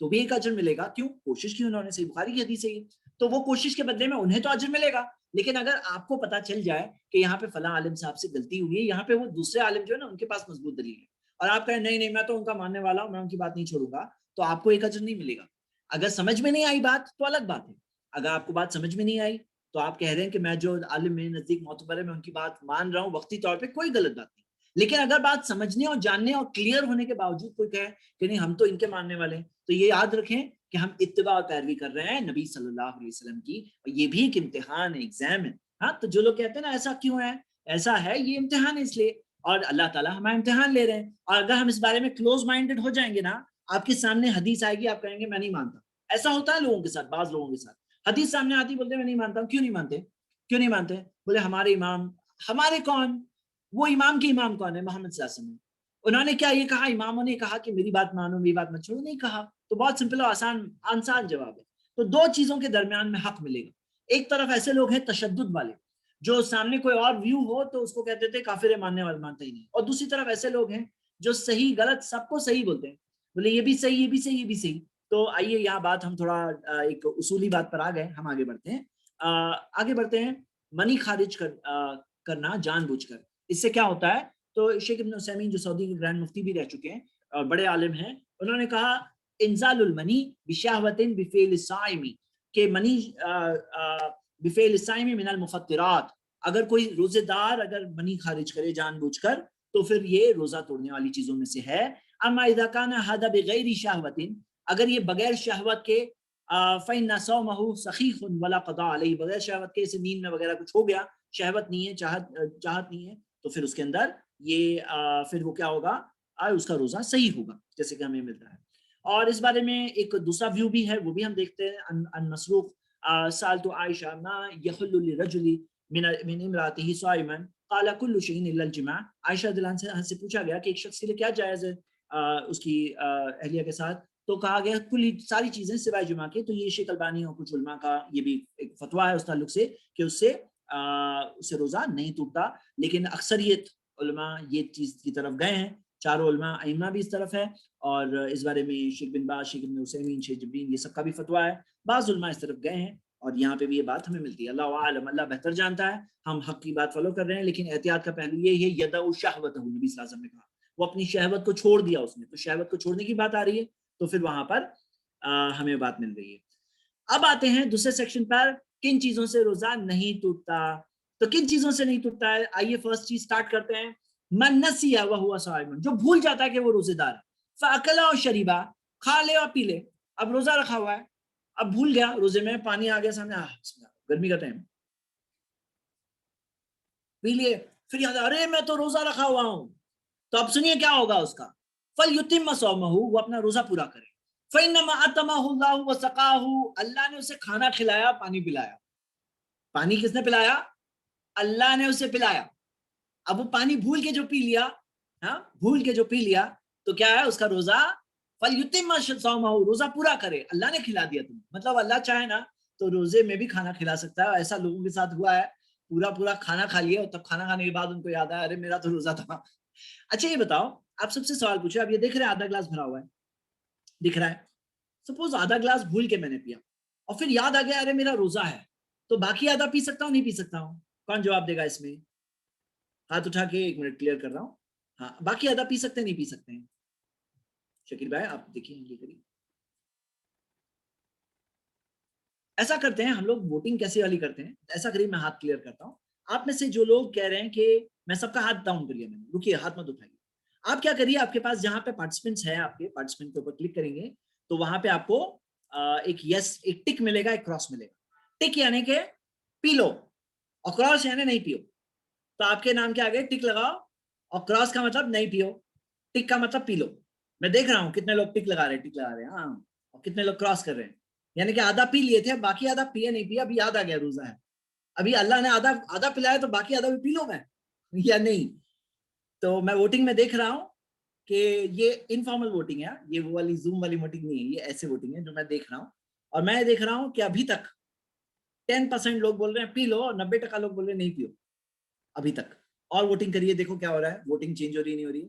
تو بھی ایک اجر ملے گا. کیوں؟ کوشش کی انہوں نے. صحیح بخاری کی حدیث ہے یہ. تو وہ کوشش کے بدلے میں انہیں تو اجر ملے گا. لیکن اگر آپ کو پتا چل جائے کہ یہاں پہ فلاں عالم صاحب سے غلطی ہوئی ہے, یہاں پہ وہ دوسرے عالم جو ہے نا ان کے پاس مضبوط دلیل ہے, اور آپ کہیں نہیں میں تو ان کا ماننے والا ہوں, میں ان کی بات نہیں چھوڑوں گا, تو آپ کو ایک اجر نہیں ملے گا. اگر سمجھ میں نہیں آئی بات تو الگ بات ہے. اگر آپ کو بات سمجھ میں نہیں آئی تو آپ کہہ رہے ہیں کہ میں جو عالم میرے نزدیک معتبر ہے میں ان کی بات مان رہا ہوں وقتی طور پہ, کوئی غلط بات نہیں. لیکن اگر بات سمجھنے اور جاننے اور کلیئر ہونے کے باوجود کوئی کہے کہ نہیں ہم تو ان کے ماننے والے ہیں, تو یہ یاد رکھیں کہ ہم اتباع اور پیروی کر رہے ہیں نبی صلی اللہ علیہ وسلم کی, اور یہ بھی ایک امتحان ہے, ایگزام ہے. ہاں, تو جو لوگ کہتے ہیں نا ایسا کیوں ہے, ایسا ہے یہ امتحان ہے اس لیے, اور اللہ تعالیٰ ہمارا امتحان لے رہے ہیں. اور اگر ہم اس بارے میں کلوز مائنڈڈ ہو جائیں گے نا, آپ کے سامنے حدیث آئے گی, آپ کہیں گے میں نہیں مانتا. ایسا ہوتا ہے لوگوں کے ساتھ, بعض لوگوں کے ساتھ حدیث سامنے آتی بولتے ہیں میں نہیں مانتا ہوں. کیوں نہیں مانتے؟ کیوں نہیں مانتے؟ بولے ہمارے امام. ہمارے کون؟ وہ امام کے امام کون ہے؟ محمد صلی اللہ علیہ وسلم. انہوں نے کیا یہ کہا, اماموں نے کہا کہ میری بات مانو میری بات مت چھوڑو؟ نہیں کہا. تو بہت سمپل اور آسان جواب ہے. تو دو چیزوں کے درمیان میں حق ملے گا. ایک طرف ایسے لوگ ہیں تشدد والے, جو سامنے کوئی اور ویو ہو تو اس کو کہتے تھے کافر ہے, ماننے والا مانتا ہی نہیں. اور دوسری طرف ایسے لوگ ہیں جو صحیح غلط سب کو صحیح بولتے ہیں, بولے یہ بھی صحیح, یہ بھی صحیح, یہ بھی صحیح. تو آئیے یہاں بات ہم تھوڑا ایک اصولی بات پر آ گئے, ہم آگے بڑھتے ہیں. منی خارج کرنا جان بوجھ کر, اس سے کیا ہوتا ہے؟ تو شیخ ابن عثیمین جو سعودی کے گرینڈ مفتی بھی رہ چکے ہیں اور بڑے عالم ہیں, انہوں نے کہا انزال المنی بشہوۃ بفعل الصائم, کہ منی بفعل الصائم من المفطرات, اگر کوئی روزے دار اگر منی خارج کرے جان بوجھ کر تو پھر یہ روزہ توڑنے والی چیزوں میں سے ہے. اما اذا كان هذا بغیر شہوۃ, اگر یہ بغیر شہوت کے, فإن صومه صحیح ولا قضاء علیہ, بغیر شہوت کے اسے نیند میں وغیرہ کچھ ہو گیا, شہوت نہیں ہے, چاہت نہیں ہے, تو پھر اس کے اندر یہ پھر وہ کیا ہوگا, اس کا روزہ صحیح ہوگا جیسے کہ ہمیں ملتا ہے. اور اس بارے میں ایک دوسرا ویو بھی ہے, وہ بھی ہم دیکھتے ہیں. ان مسروق سألت عائشہ ما يحل للرجل من امرأته صائما قال كل شيء الا الجماع. عائشہ رضی اللہ عنہا سے پوچھا گیا کہ ایک شخص کے لیے کیا جائز ہے اس کی اہلیہ کے ساتھ, تو کہا گیا کل ساری چیزیں سوائے جماع کے. تو یہ شیخ البانی اور کچھ علماء کا یہ بھی ایک فتویٰ ہے اس تعلق سے کہ اس سے روزہ نہیں ٹوٹتا. لیکن اکثریت علماء یہ چیز کی طرف گئے ہیں, چاروں علماء ائمہ بھی اس طرف ہے, اور اس بارے میں شیخ بن باز, شیخ ابن عثیمین, شیخ جبرین, یہ سب کا بھی فتویٰ ہے. بعض علماء اس طرف گئے ہیں اور یہاں پہ بھی یہ بات ہمیں ملتی ہے. اللہ عالم, اللہ بہتر جانتا ہے, ہم حق کی بات فالو کر رہے ہیں. لیکن احتیاط کا پہلو یہ ہے یدع شہوتہ, نبی صلی اللہ علیہ وسلم نے کہا وہ اپنی شہوت کو چھوڑ دیا اس نے, تو شہوت کو چھوڑنے کی بات آ رہی ہے, تو پھر وہاں پر ہمیں بات مل رہی ہے. اب آتے ہیں دوسرے سیکشن پر, کن چیزوں سے روزہ نہیں ٹوٹتا. تو کن چیزوں سے نہیں ٹوٹتا ہے؟ آئیے فرسٹ چیز سٹارٹ کرتے ہیں. من نسی وهو صائم, جو بھول جاتا ہے کہ وہ روزے دار ہے. فاکل و شریبا, کھا لے اور پی لے, اب روزہ رکھا ہوا ہے, اب بھول گیا روزے میں, پانی آ گیا سامنے, گرمی کا ٹائم, پی لیے, پھر یاد ارے میں تو روزہ رکھا ہوا ہوں. تو اب سنیے کیا ہوگا اس کا, فلیتم صومہ, وہ اپنا روزہ پورا کرے. فإنما أطعمه الله وسقاه, اللہ نے اسے کھانا کھلایا, پانی پلایا. پانی کس نے پلایا؟ اللہ نے اسے پلایا. اب وہ پانی بھول کے جو پی لیا, ہاں بھول کے جو پی لیا, تو کیا ہے اس کا روزہ, فلیتم صومہ, روزہ پورا کرے, اللہ نے کھلا دیا تمہیں. مطلب اللہ چاہے نا تو روزے میں بھی کھانا کھلا سکتا ہے. ایسا لوگوں کے ساتھ ہوا ہے, پورا کھانا کھا لیا اور تب کھانا کھانے کے بعد ان کو یاد آیا ارے میرا تو روزہ تھا. اچھا یہ بتاؤ, آپ سب سے سوال پوچھے, اب یہ دیکھ رہے ہیں آدھا گلاس بھرا ہوا ہے, دکھ رہا ہے, سپوز آدھا گلاس بھول کے میں نے پیا اور پھر یاد آ گیا ارے میرا روزہ ہے, تو باقی آدھا پی سکتا ہوں نہیں پی سکتا ہوں؟ کون جواب دے گا اس میں؟ ہاتھ اٹھا کے, ایک منٹ کلیئر کر رہا ہوں. ہاں, باقی آدھا پی سکتے ہیں نہیں پی سکتے ہیں؟ شکیل بھائی آپ دیکھیے, یہ کریے. ایسا کرتے ہیں ہم لوگ, ووٹنگ کیسے والی کرتے ہیں, ایسا کریے میں ہاتھ کلیئر کرتا ہوں. آپ میں سے جو لوگ کہہ رہے ہیں کہ میں سب کا ہاتھ ڈاؤن کر لیا, میں نے, رکیے ہاتھ مت اٹھائیے. آپ کیا کریے, آپ کے پاس جہاں پہ پارٹیسپینٹس ہیں, آپ کے پارٹیسپینٹ کے اوپر کلک کریں گے تو وہاں پہ آپ کو ایک یس, ایک ٹک ملے گا, ایک کراس ملے گا. ٹک یعنی کہ پی لو, اور کراس یعنی نہیں پیو. تو آپ کے نام کے آگے ٹک لگاؤ, اور کراس کا مطلب نہیں پیو, ٹک کا مطلب پی لو. میں دیکھ رہا ہوں کتنے لوگ ٹک لگا رہے ہیں, ہاں, اور کتنے لوگ کراس کر رہے ہیں. یعنی کہ آدھا پی لیے تھے, باقی آدھا پیے نہیں پیا, ابھی یاد آ گیا روزہ ہے, ابھی اللہ نے آدھا پلایا تو باقی آدھا بھی پی لو میں یا نہیں. تو میں ووٹنگ میں دیکھ رہا ہوں کہ یہ انفارمل ووٹنگ ہے, یہ وہ والی زوم والی ووٹنگ نہیں ہے, یہ ایسے ووٹنگ ہے جو میں دیکھ رہا ہوں. اور میں دیکھ رہا ہوں کہ ابھی تک 10% لوگ بول رہے ہیں پی لو, اور 90% لوگ بول رہے ہیں نہیں پیو ابھی تک. اور ووٹنگ کریے, دیکھو کیا ہو رہا ہے, ووٹنگ چینج ہو رہی ہے نہیں ہو رہی ہے.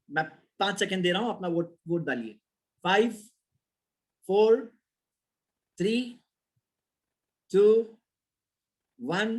میں 5 سیکنڈ دے رہا ہوں, اپنا ووٹ ڈالیے. 5 4 3 2 1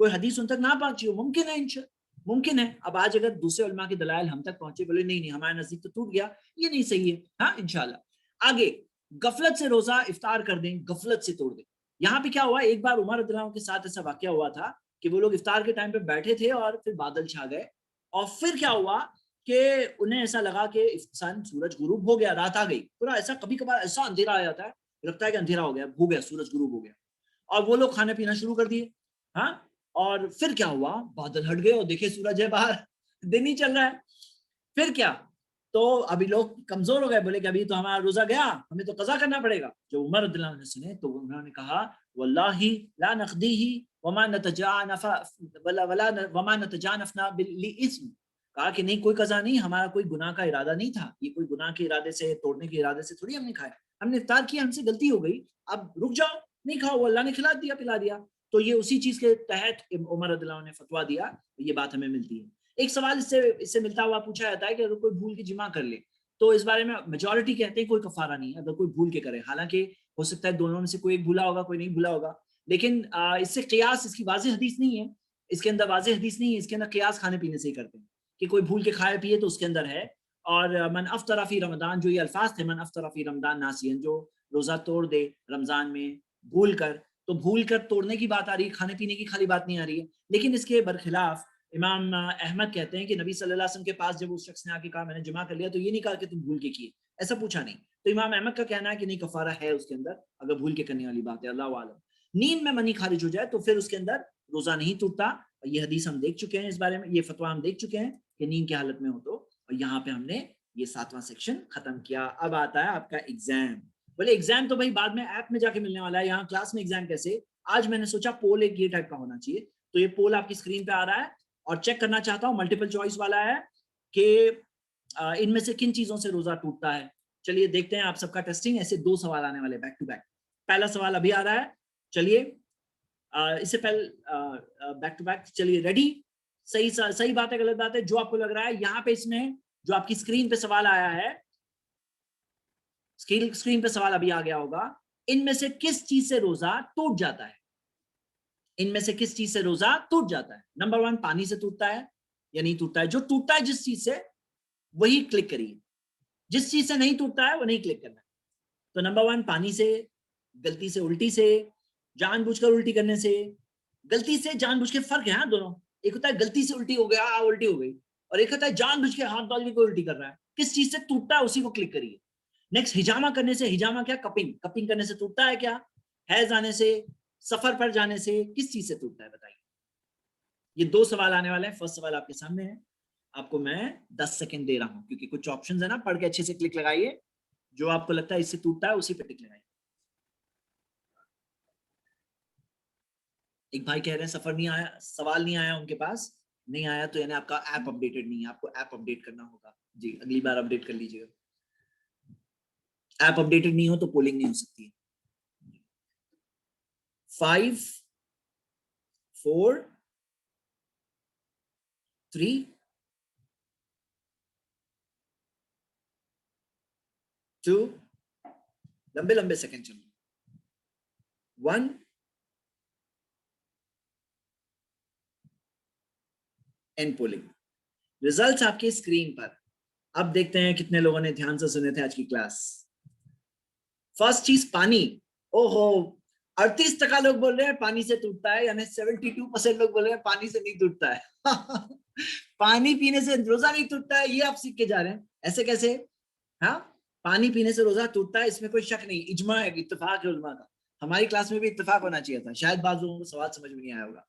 کوئی حدیث ان تک نہ پہنچی ہو, ممکن ہے ممکن ہے. اب آج اگر دوسرے علماء کے دلائل ہم تک پہنچے, بولے نہیں ہمارے نزدیک تو ٹوٹ گیا, یہ نہیں صحیح ہے. ہاں انشاءاللہ. آگے غفلت سے روزہ افطار کر دیں, غفلت سے توڑ دیں. یہاں پہ کیا ہوا, ایک بار عمر رضی اللہ عنہ کے ساتھ ایسا واقعہ ہوا تھا کہ وہ لوگ افطار کے ٹائم پہ بیٹھے تھے اور پھر بادل چھا گئے, اور پھر کیا ہوا کہ انہیں ایسا لگا کہ سورج غروب ہو گیا, رات آ گئی. پورا ایسا کبھی کبھار ایسا اندھیرا آ جاتا ہے, لگتا ہے کہ اندھیرا ہو گیا, سورج غروب ہو گیا, اور وہ لوگ کھانا پینا شروع کر دیے. ہاں, اور پھر کیا ہوا, بادل ہٹ گئے اور دیکھے سورج ہے باہر, دن ہی چل رہا ہے. پھر کیا, تو ابھی لوگ کمزور ہو گئے, بولے کہ ابھی تو ہمارا روزہ گیا, ہمیں تو قضا کرنا پڑے گا. جو عمر رضی اللہ عنہ نے سنے تو انہوں نے کہا واللہ لا نقضیہ وما نتجانفنا بالاسم, کہا کہ نہیں کوئی قضا نہیں, ہمارا کوئی گناہ کا ارادہ نہیں تھا, یہ کوئی گناہ کے ارادے سے, توڑنے کے ارادے سے تھوڑی ہم نے کھایا, ہم نے افطار کیا, ہم سے غلطی ہو گئی, اب رک جاؤ, نہیں کھاؤ, وہ اللہ نے کھلا دیا, پلا دیا. تو یہ اسی چیز کے تحت عمر رضی اللہ عنہ نے فتویٰ دیا, یہ بات ہمیں ملتی ہے. ایک سوال اس سے ملتا ہوا پوچھا جاتا ہے کہ اگر کوئی بھول کے جمع کر لے, تو اس بارے میں میجورٹی کہتے ہیں کوئی کفارہ نہیں ہے اگر کوئی بھول کے کرے, حالانکہ ہو سکتا ہے دونوں میں سے کوئی ایک بھولا ہوگا, کوئی نہیں بھولا ہوگا, لیکن اس سے قیاس, اس کی واضح حدیث نہیں ہے, اس کے اندر واضح حدیث نہیں ہے, اس کے اندر قیاس کھانے پینے سے ہی کرتے ہیں کہ کوئی بھول کے کھائے پیے تو اس کے اندر ہے. اور من افطر فی رمضان, جو یہ الفاظ تھے, من افطر فی رمضان ناسین, جو روزہ توڑ دے رمضان میں بھول کر, تو بھول کر توڑنے کی بات آ رہی ہے, کھانے پینے کی خالی بات نہیں آ رہی ہے. لیکن اس کے برخلاف امام احمد کہتے ہیں کہ نبی صلی اللہ علیہ وسلم کے پاس جب اس شخص نے آ کے کہا میں نے جمع کر لیا, تو یہ نہیں کہا کہ تم بھول کے کیے, ایسا پوچھا نہیں. تو امام احمد کا کہنا ہے کہ نہیں, کفارہ ہے اس کے اندر اگر بھول کے کرنے والی بات ہے, اللہ عالم. نیند میں منی خارج ہو جائے تو پھر اس کے اندر روزہ نہیں ٹوٹتا, یہ حدیث ہم دیکھ چکے ہیں, اس بارے میں یہ فتویٰ ہم دیکھ چکے ہیں کہ نیند کی حالت میں ہو تو. اور یہاں پہ ہم نے یہ 7واں سیکشن ختم کیا. اب آتا ہے آپ کا ایگزام. بولے ایگزام تو بھائی بعد میں ایپ میں جا کے ملنے والا ہے, یہاں کلاس میں ایگزام کیسے. آج میں نے سوچا پول ایک یہ ٹائپ کا ہونا چاہیے, تو یہ پول آپ کی اسکرین پہ آ رہا ہے, اور چیک کرنا چاہتا ہوں, ملٹیپل چوائس والا ہے کہ ان میں سے کن چیزوں سے روزہ ٹوٹتا ہے. چلیے دیکھتے ہیں آپ سب کا ٹیسٹنگ. ایسے 2 سوال آنے والے بیک ٹو بیک. پہلا سوال ابھی آ رہا ہے, چلیے اس سے پہلے بیک ٹو بیک, چلیے ریڈی. صحیح بات ہے, غلط بات ہے, جو آپ کو لگ رہا ہے. یہاں پہ اس میں جو آپ کی اسکرین پہ سوال آیا ہے, اسکرین پہ سوال ابھی آ گیا ہوگا, ان میں سے کس چیز سے روزہ ٹوٹ جاتا ہے, ان میں سے کس چیز سے روزہ ٹوٹ جاتا ہے. نمبر 1 پانی سے ٹوٹتا ہے یا نہیں ٹوٹتا ہے. جو ٹوٹتا ہے جس چیز سے وہی کلک کریے, جس چیز سے نہیں ٹوٹتا ہے وہ نہیں کلک کرنا. تو نمبر 1 پانی سے, غلطی سے, الٹی سے, جان بوجھ کر الٹی کرنے سے. غلطی سے جان بوجھ کے فرق ہے ہاں دونوں. ایک ہوتا ہے غلطی سے الٹی ہو گیا, الٹی ہو گئی, اور ایک ہوتا ہے جان بوجھ کے ہاتھ ڈال کے کوئی الٹی کر رہا ہے. کس چیز سے ٹوٹتا ہے اسی کو کلک کریے. نیکسٹ ہجامہ کرنے سے. ہجامہ کیا, کپنگ کرنے سے ٹوٹتا ہے کیا, حیض آنے سے, سفر پر جانے سے, کس چیز سے ٹوٹتا ہے بتائیے. یہ 2 سوال آنے والے ہیں. فرسٹ سوال آپ کے سامنے ہے, آپ کو میں 10 سیکنڈ دے رہا ہوں کیونکہ کچھ آپشنز ہیں نا, پڑھ کے اچھے سے کلک لگائیے. جو آپ کو لگتا ہے اس سے ٹوٹتا ہے اسی پہ ٹک لگائیے. ایک بھائی کہہ رہے ہیں سفر نہیں آیا, سوال نہیں آیا ان کے پاس, نہیں آیا تو یعنی آپ کا ایپ اپڈیٹڈ نہیں ہے, آپ کو ایپ اپڈیٹ کرنا ہوگا. جی اگلی بار اپڈیٹ کر لیجیے گا. ایپ اپڈیٹڈ نہیں ہو تو پولنگ نہیں ہو سکتی ہے. 5 4 3 2 لمبے سیکنڈ چلو. 1 اینڈ پولنگ. ریزلٹس آپ کے اسکرین پر. اب دیکھتے ہیں کتنے لوگوں نے دھیان سے سنے تھے آج کی کلاس. فرسٹ چیز پانی. او ہو 38% لوگ بول رہے ہیں پانی سے ٹوٹتا ہے, یعنی 72% لوگ بول رہے ہیں پانی سے نہیں ٹوٹتا ہے. پانی پینے سے روزہ نہیں ٹوٹتا ہے, یہ آپ سیکھ کے جا رہے ہیں. ایسے کیسے؟ ہاں, پانی پینے سے روزہ ٹوٹتا ہے, اس میں کوئی شک نہیں, اجماع ہے, اتفاق ہے علماء کا. ہماری کلاس میں بھی اتفاق ہونا چاہیے تھا, شاید بعض لوگوں کو سوال سمجھ میں نہیں آیا ہوگا.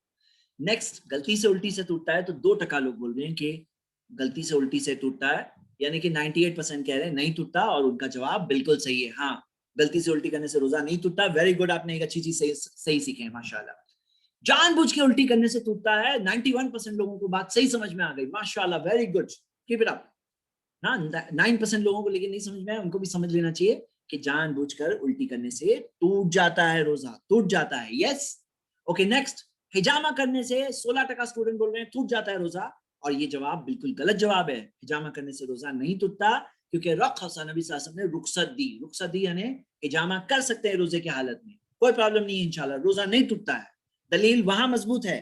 نیکسٹ غلطی سے الٹی سے ٹوٹتا ہے, تو 2% لوگ بول رہے ہیں کہ غلطی سے الٹی سے ٹوٹتا ہے, یعنی کہ 98% کہہ رہے ہیں نہیں ٹوٹتا, اور ان کا جواب بالکل صحیح ہے. ہاں غلطی سے الٹی کرنے سے روزہ نہیں ٹوٹتا. ویری گڈ, آپ نے ایک اچھی چیز صحیح سیکھے ہیں ماشاءاللہ. جان بوجھ کے الٹی کرنے سے ٹوٹتا ہے. 91% لوگوں کو بات صحیح سمجھ میں آ گئی, ماشاءاللہ, very good, keep it up. ہاں 9% لوگوں کو لیکن نہیں سمجھ میں آیا, ان کو بھی سمجھ لینا چاہیے کہ جان بوجھ کر الٹی کرنے سے ٹوٹ جاتا ہے روزہ, ٹوٹ جاتا ہے. Yes okay. نیکسٹ ہجامہ کرنے سے 16% اسٹوڈنٹ بول رہے ہیں ٹوٹ جاتا ہے روزہ, اور یہ جواب بالکل غلط جواب ہے. ہجامہ کرنے سے روزہ نہیں ٹوٹتا, کیونکہ رخص نبی صلی اللہ علیہ وسلم نے رخصت دی یعنی ہجامہ کر سکتے ہیں روزے کی حالت میں, کوئی پرابلم نہیں ہے انشاءاللہ, روزہ نہیں ٹوٹتا ہے. دلیل وہاں مضبوط ہے,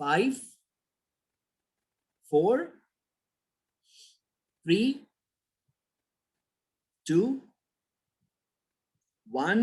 5 4 3 2 1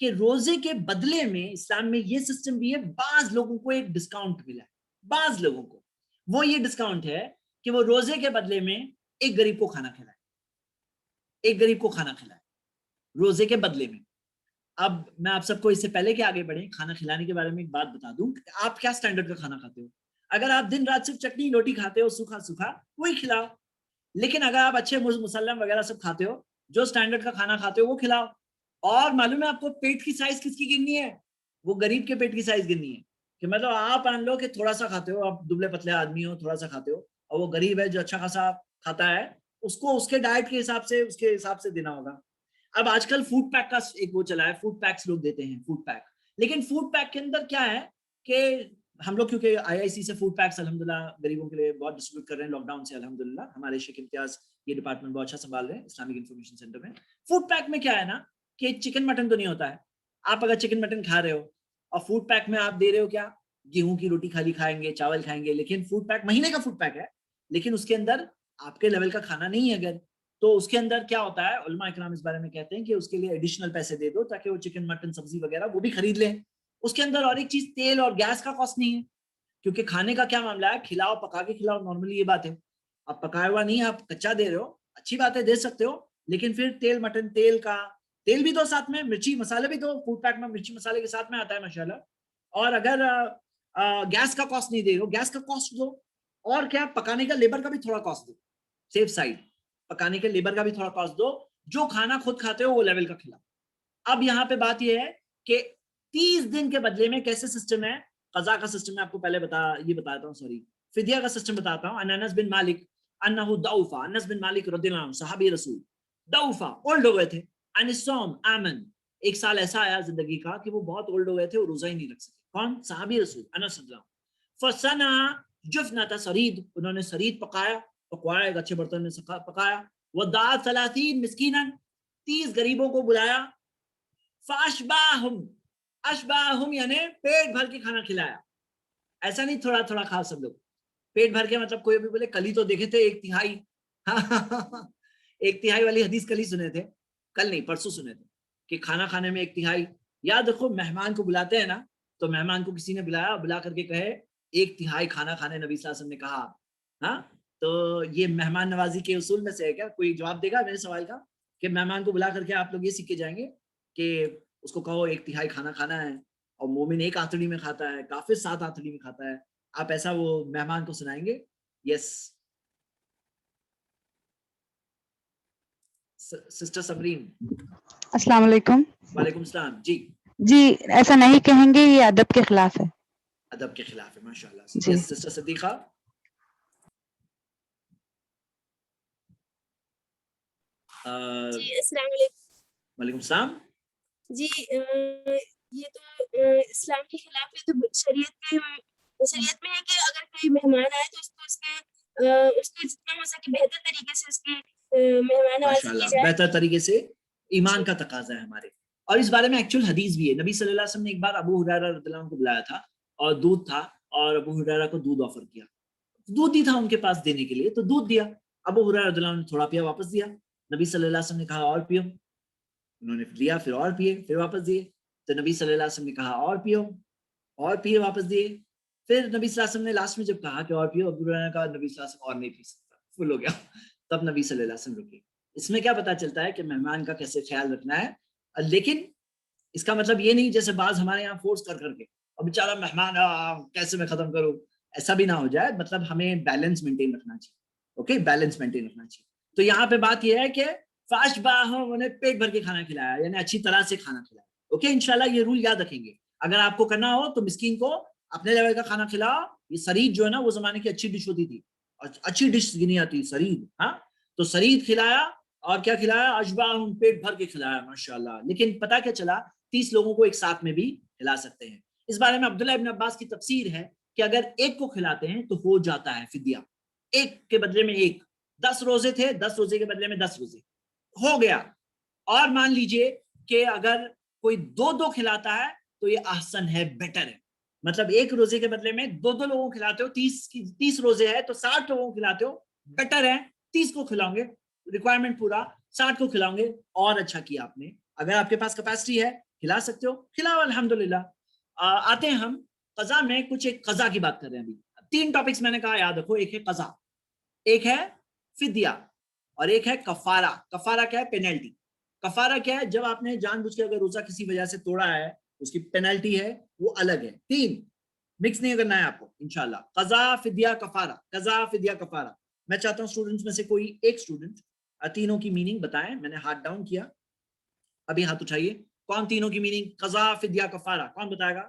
کہ روزے کے بدلے میں اسلام میں یہ سسٹم بھی ہے, بعض لوگوں کو ایک ڈسکاؤنٹ ملا ہے, بعض لوگوں کو وہ یہ ڈسکاؤنٹ ہے کہ وہ روزے کے بدلے میں ایک غریب کو کھانا کھلائے, ایک غریب کو کھانا کھلائے روزے کے بدلے میں. اب میں آپ سب کو اس سے پہلے کہ آگے بڑھیں کھانا کھلانے کے بارے میں ایک بات بتا دوں کہ آپ کیا سٹینڈرڈ کا کھانا کھاتے ہو. اگر آپ دن رات صرف چٹنی روٹی کھاتے ہو سوکھا سوکھا وہی کھلاؤ, لیکن اگر آپ اچھے مسلم وغیرہ سب کھاتے ہو, جو سٹینڈرڈ کا کھانا کھاتے ہو وہ کھلاؤ. اور معلوم ہے آپ کو پیٹ کی سائز کس کی گننی ہے؟ وہ غریب کے پیٹ کی سائز گننی ہے. کہ مطلب آپ مان لو کہ تھوڑا سا کھاتے ہو, آپ دبلے پتلے آدمی ہو, تھوڑا سا کھاتے ہو, اور وہ غریب ہے جو اچھا خاصا کھاتا ہے, اس کو اس کے ڈائٹ کے حساب سے دینا ہوگا. اب آج کل فوڈ پیک کا ایک وہ چلا ہے, فوڈ پیکس لوگ دیتے ہیں, فوڈ پیک. لیکن فوڈ پیک کے اندر کیا ہے کہ ہم لوگ کیونکہ IIC سے فوڈ پیکس الحمدللہ غریبوں کے لیے بہت ڈسٹریبیوٹ کر رہے ہیں لاک ڈاؤن سے الحمدللہ. ہمارے شیخ امتیاز یہ ڈپارٹمنٹ بہت اچھا سنبھال رہے ہیں اسلامک انفارمیشن سینٹر میں. فوڈ پیک میں کیا ہے نا کہ چکن مٹن تو نہیں ہوتا ہے. آپ اگر چکن مٹن کھا رہے ہو اور فوڈ پیک میں آپ دے رہے ہو کیا, گیہوں کی روٹی خالی کھائیں گے, چاول کھائیں گے, لیکن فوڈ پیک مہینے کا فوڈ پیک ہے, لیکن اس کے اندر آپ کے لیول کا کھانا نہیں ہے. اگر تو اس کے اندر کیا ہوتا ہے, علماء اکرام اس بارے میں کہتے ہیں کہ اس کے لیے ایڈیشنل پیسے دے دو تاکہ وہ چکن مٹن سبزی وغیرہ وہ بھی خرید لیں. اس کے اندر اور ایک چیز تیل اور گیس کا کاسٹ نہیں ہے, کیونکہ کھانے کا کیا معاملہ ہے, کھلاؤ پکا کے کھلاؤ, نارملی یہ بات ہے. آپ پکایا ہوا نہیں, آپ کچا دے رہے ہو, اچھی بات ہے دے سکتے ہو, لیکن پھر تیل مٹن تیل بھی دو ساتھ میں, مرچی مسالے بھی دو. فوڈ پیک میں مرچی مسالے کے ساتھ میں آتا ہے ماشاءاللہ. اور اگر گیس کا کاسٹ نہیں دے رہے ہو, گیس کا کاسٹ دو. اور کیا, پکانے کا لیبر کا بھی تھوڑا کاسٹ دو, سیف سائڈ پکانے کے لیبر کا بھی تھوڑا کاسٹ دو. جو کھانا خود کھاتے ہو وہ لیول کا کھلاؤ. اب یہاں پہ بات یہ ہے کہ 30 دن کے بدلے میں کیسے سسٹم ہے, قضا کا سسٹم میں آپ کو پہلے بتاتا ہوں, سوری فدیہ کا سسٹم بتاتا ہوں. انس بن مالک انہو ضعف, انس بن مالک رضی اللہ عنہ صحابی رسول, ضعف اولڈ ہو گئے تھے, ان الصوم آمن, ایک سال ایسا آیا زندگی کا کہ وہ بہت اولڈ ہو گئے تھے, وہ روزہ ہی نہیں رکھ سکے. کون؟ صحابی رسول انس رضی اللہ عنہ. فصنع جفنۃ سرید, انہوں نے سرید پکوایا ایک اچھے برتن میں پکایا. ودعا 30 مسکینا, 30 غریبوں کو بلایا. اشباہم یعنی پیٹ بھر کے کھانا کھلایا. ایسا نہیں تھوڑا تھوڑا کھا سب لوگ, پیٹ بھر کے. مطلب کوئی بھی بولے کل ہی تو دیکھے تھے 1/3 1/3 والی حدیث کل ہی سنے تھے, کل نہیں پرسوں سنے تھے کہ کھانا کھانے میں 1/3. یاد رکھو مہمان کو بلاتے ہیں نا, تو مہمان کو کسی نے بلا کر کے کہے 1/3 کھانا کھانے نبی صلی اللہ علیہ وسلم نے کہا. ہاں تو یہ مہمان نوازی کے اصول میں سے ہے. کیا کوئی جواب دے گا میرے سوال کا کہ مہمان کو بلا کر کے آپ لوگ یہ سیکھ کے جائیں گے کہ اس کو کہو 1/3 کھانا کھانا ہے, اور مومن 1 آنتڑی میں کھاتا ہے, کافر 7 آنتڑی میں کھاتا ہے. آپ ایسا وہ مہمان کو سنائیں گے؟ یس سسٹر سبرین. السلام علیکم. وعلیکم السلام. جی ایسا نہیں کہیں گے, یہ ادب کے خلاف ہے. ادب کے خلاف ہے, ماشاءاللہ. جی سسٹر صدیقہ. جی السلام علیکم. وعلیکم السلام. جی یہ تو اسلام کے خلاف ہے. تو شریعت میں ہے کہ اگر کوئی مہمان آئے تو اس کو جتنا ہو سکے بہتر طریقے سے اس کی مہمان نوازی کی جائے. بہتر طریقے سے ایمان کا تقاضا ہے ہمارے. اور اس بارے میں ایکچوئل حدیث بھی ہے. نبی صلی اللہ علیہ وسلم نے ایک بار ابو ہریرہ رضی اللہ عنہ کو بلایا تھا, اور دودھ تھا, اور ابو ہریرہ کو دودھ آفر کیا. دودھ ہی تھا ان کے پاس دینے کے لیے, تو دودھ دیا. ابو ہریرہ رضی اللہ عنہ نے تھوڑا پیا, واپس دیا. نبی صلی اللہ علیہ وسلم نے کہا اور پیو, انہوں نے لیا, پھر اور پیے, پھر واپس دیے. تو نبی صلی اللہ علیہ وسلم نے کہا اور پیو, اور پیے, واپس دیے. پھر نبی صلی اللہ علیہ وسلم نے لاسٹ میں جب کہا کہ اور پیو, ابو ہریرہ نے کہا نبی صلی اللہ علیہ وسلم اور نہیں پی سکتا, فل ہو گیا. تب نبی صلی اللہ علیہ وسلم رکے. اس میں کیا پتا چلتا ہے کہ مہمان کا کیسے خیال رکھنا ہے. لیکن اس کا مطلب یہ نہیں جیسے بعض ہمارے یہاں فورس کر کے اور بیچارہ مہمان کیسے میں ختم کروں, ایسا بھی نہ ہو جائے. مطلب ہمیں بیلنس مینٹین رکھنا چاہیے. اوکے, بیلنس مینٹین رکھنا چاہیے. تو یہاں پہ بات یہ ہے کہ فاشباہم, انہیں پیٹ بھر کے کھانا کھلایا, یعنی اچھی طرح سے کھانا کھلایا. اوکے, انشاءاللہ یہ رول یاد رکھیں گے. اگر آپ کو کرنا ہو تو مسکین کو اپنے لیول کا کھانا کھلاؤ. یہ سرید جو ہے نا وہ زمانے کی اچھی ڈش ہوتی تھی, اچھی ڈش گنی آتی سرید. ہاں تو سرید کھلایا, اور کیا کھلایا, اشباہم, پیٹ بھر کے کھلایا ماشاءاللہ. لیکن پتا کیا چلا, 30 لوگوں کو ایک ساتھ میں بھی کھلا سکتے ہیں. اس بارے میں عبداللہ ابن عباس کی تفسیر ہے کہ اگر ایک کو کھلاتے ہیں تو ہو جاتا ہے فدیہ, ایک کے بدلے میں ایک. 10 روزے تھے, 10 روزے کے بدلے میں 10 روزے ہو گیا. اور مان لیجئے کہ اگر کوئی 2 کھلاتا ہے تو یہ احسن ہے, بیٹر ہے. مطلب ایک روزے کے بدلے میں 2 لوگوں کو کھلاتے ہو, 30 روزے ہے تو 60 لوگوں کو کھلاتے ہو, بیٹر ہے. 30 کو کھلاؤں گے, ریکوائرمنٹ پورا, 60 کو کھلاؤں گے, اور اچھا کیا آپ نے. اگر آپ کے پاس کیپیسٹی ہے کھلا سکتے ہو کھلاؤ الحمدللہ. آتے ہیں ہم قضا میں, کچھ ایک قضا کی بات کر رہے ہیں ابھی. 3 ٹاپکس میں نے کہا یاد رکھو, ایک ہے قضا, ایک ہے فدیہ, اور ایک ہے کفارہ. کفارہ کیا ہے؟ پینلٹی. کفارہ کیا ہے؟ جب آپ نے جان بوجھ کے اگر روزہ کسی وجہ سے توڑا ہے, اس کی پینلٹی ہے, وہ الگ ہے. 3 مکس نہیں کرنا ہے آپ کو انشاءاللہ. قضا, فدیہ, کفارہ. قضا, فدیہ, کفارہ. میں چاہتا ہوں اسٹوڈنٹس میں سے کوئی ایک اسٹوڈنٹ تینوں کی میننگ بتائیں. میں نے ہاتھ ڈاؤن کیا, ابھی ہاتھ اٹھائیے. کون تینوں کی میننگ قضا, فدیہ, کفارہ کون بتائے گا؟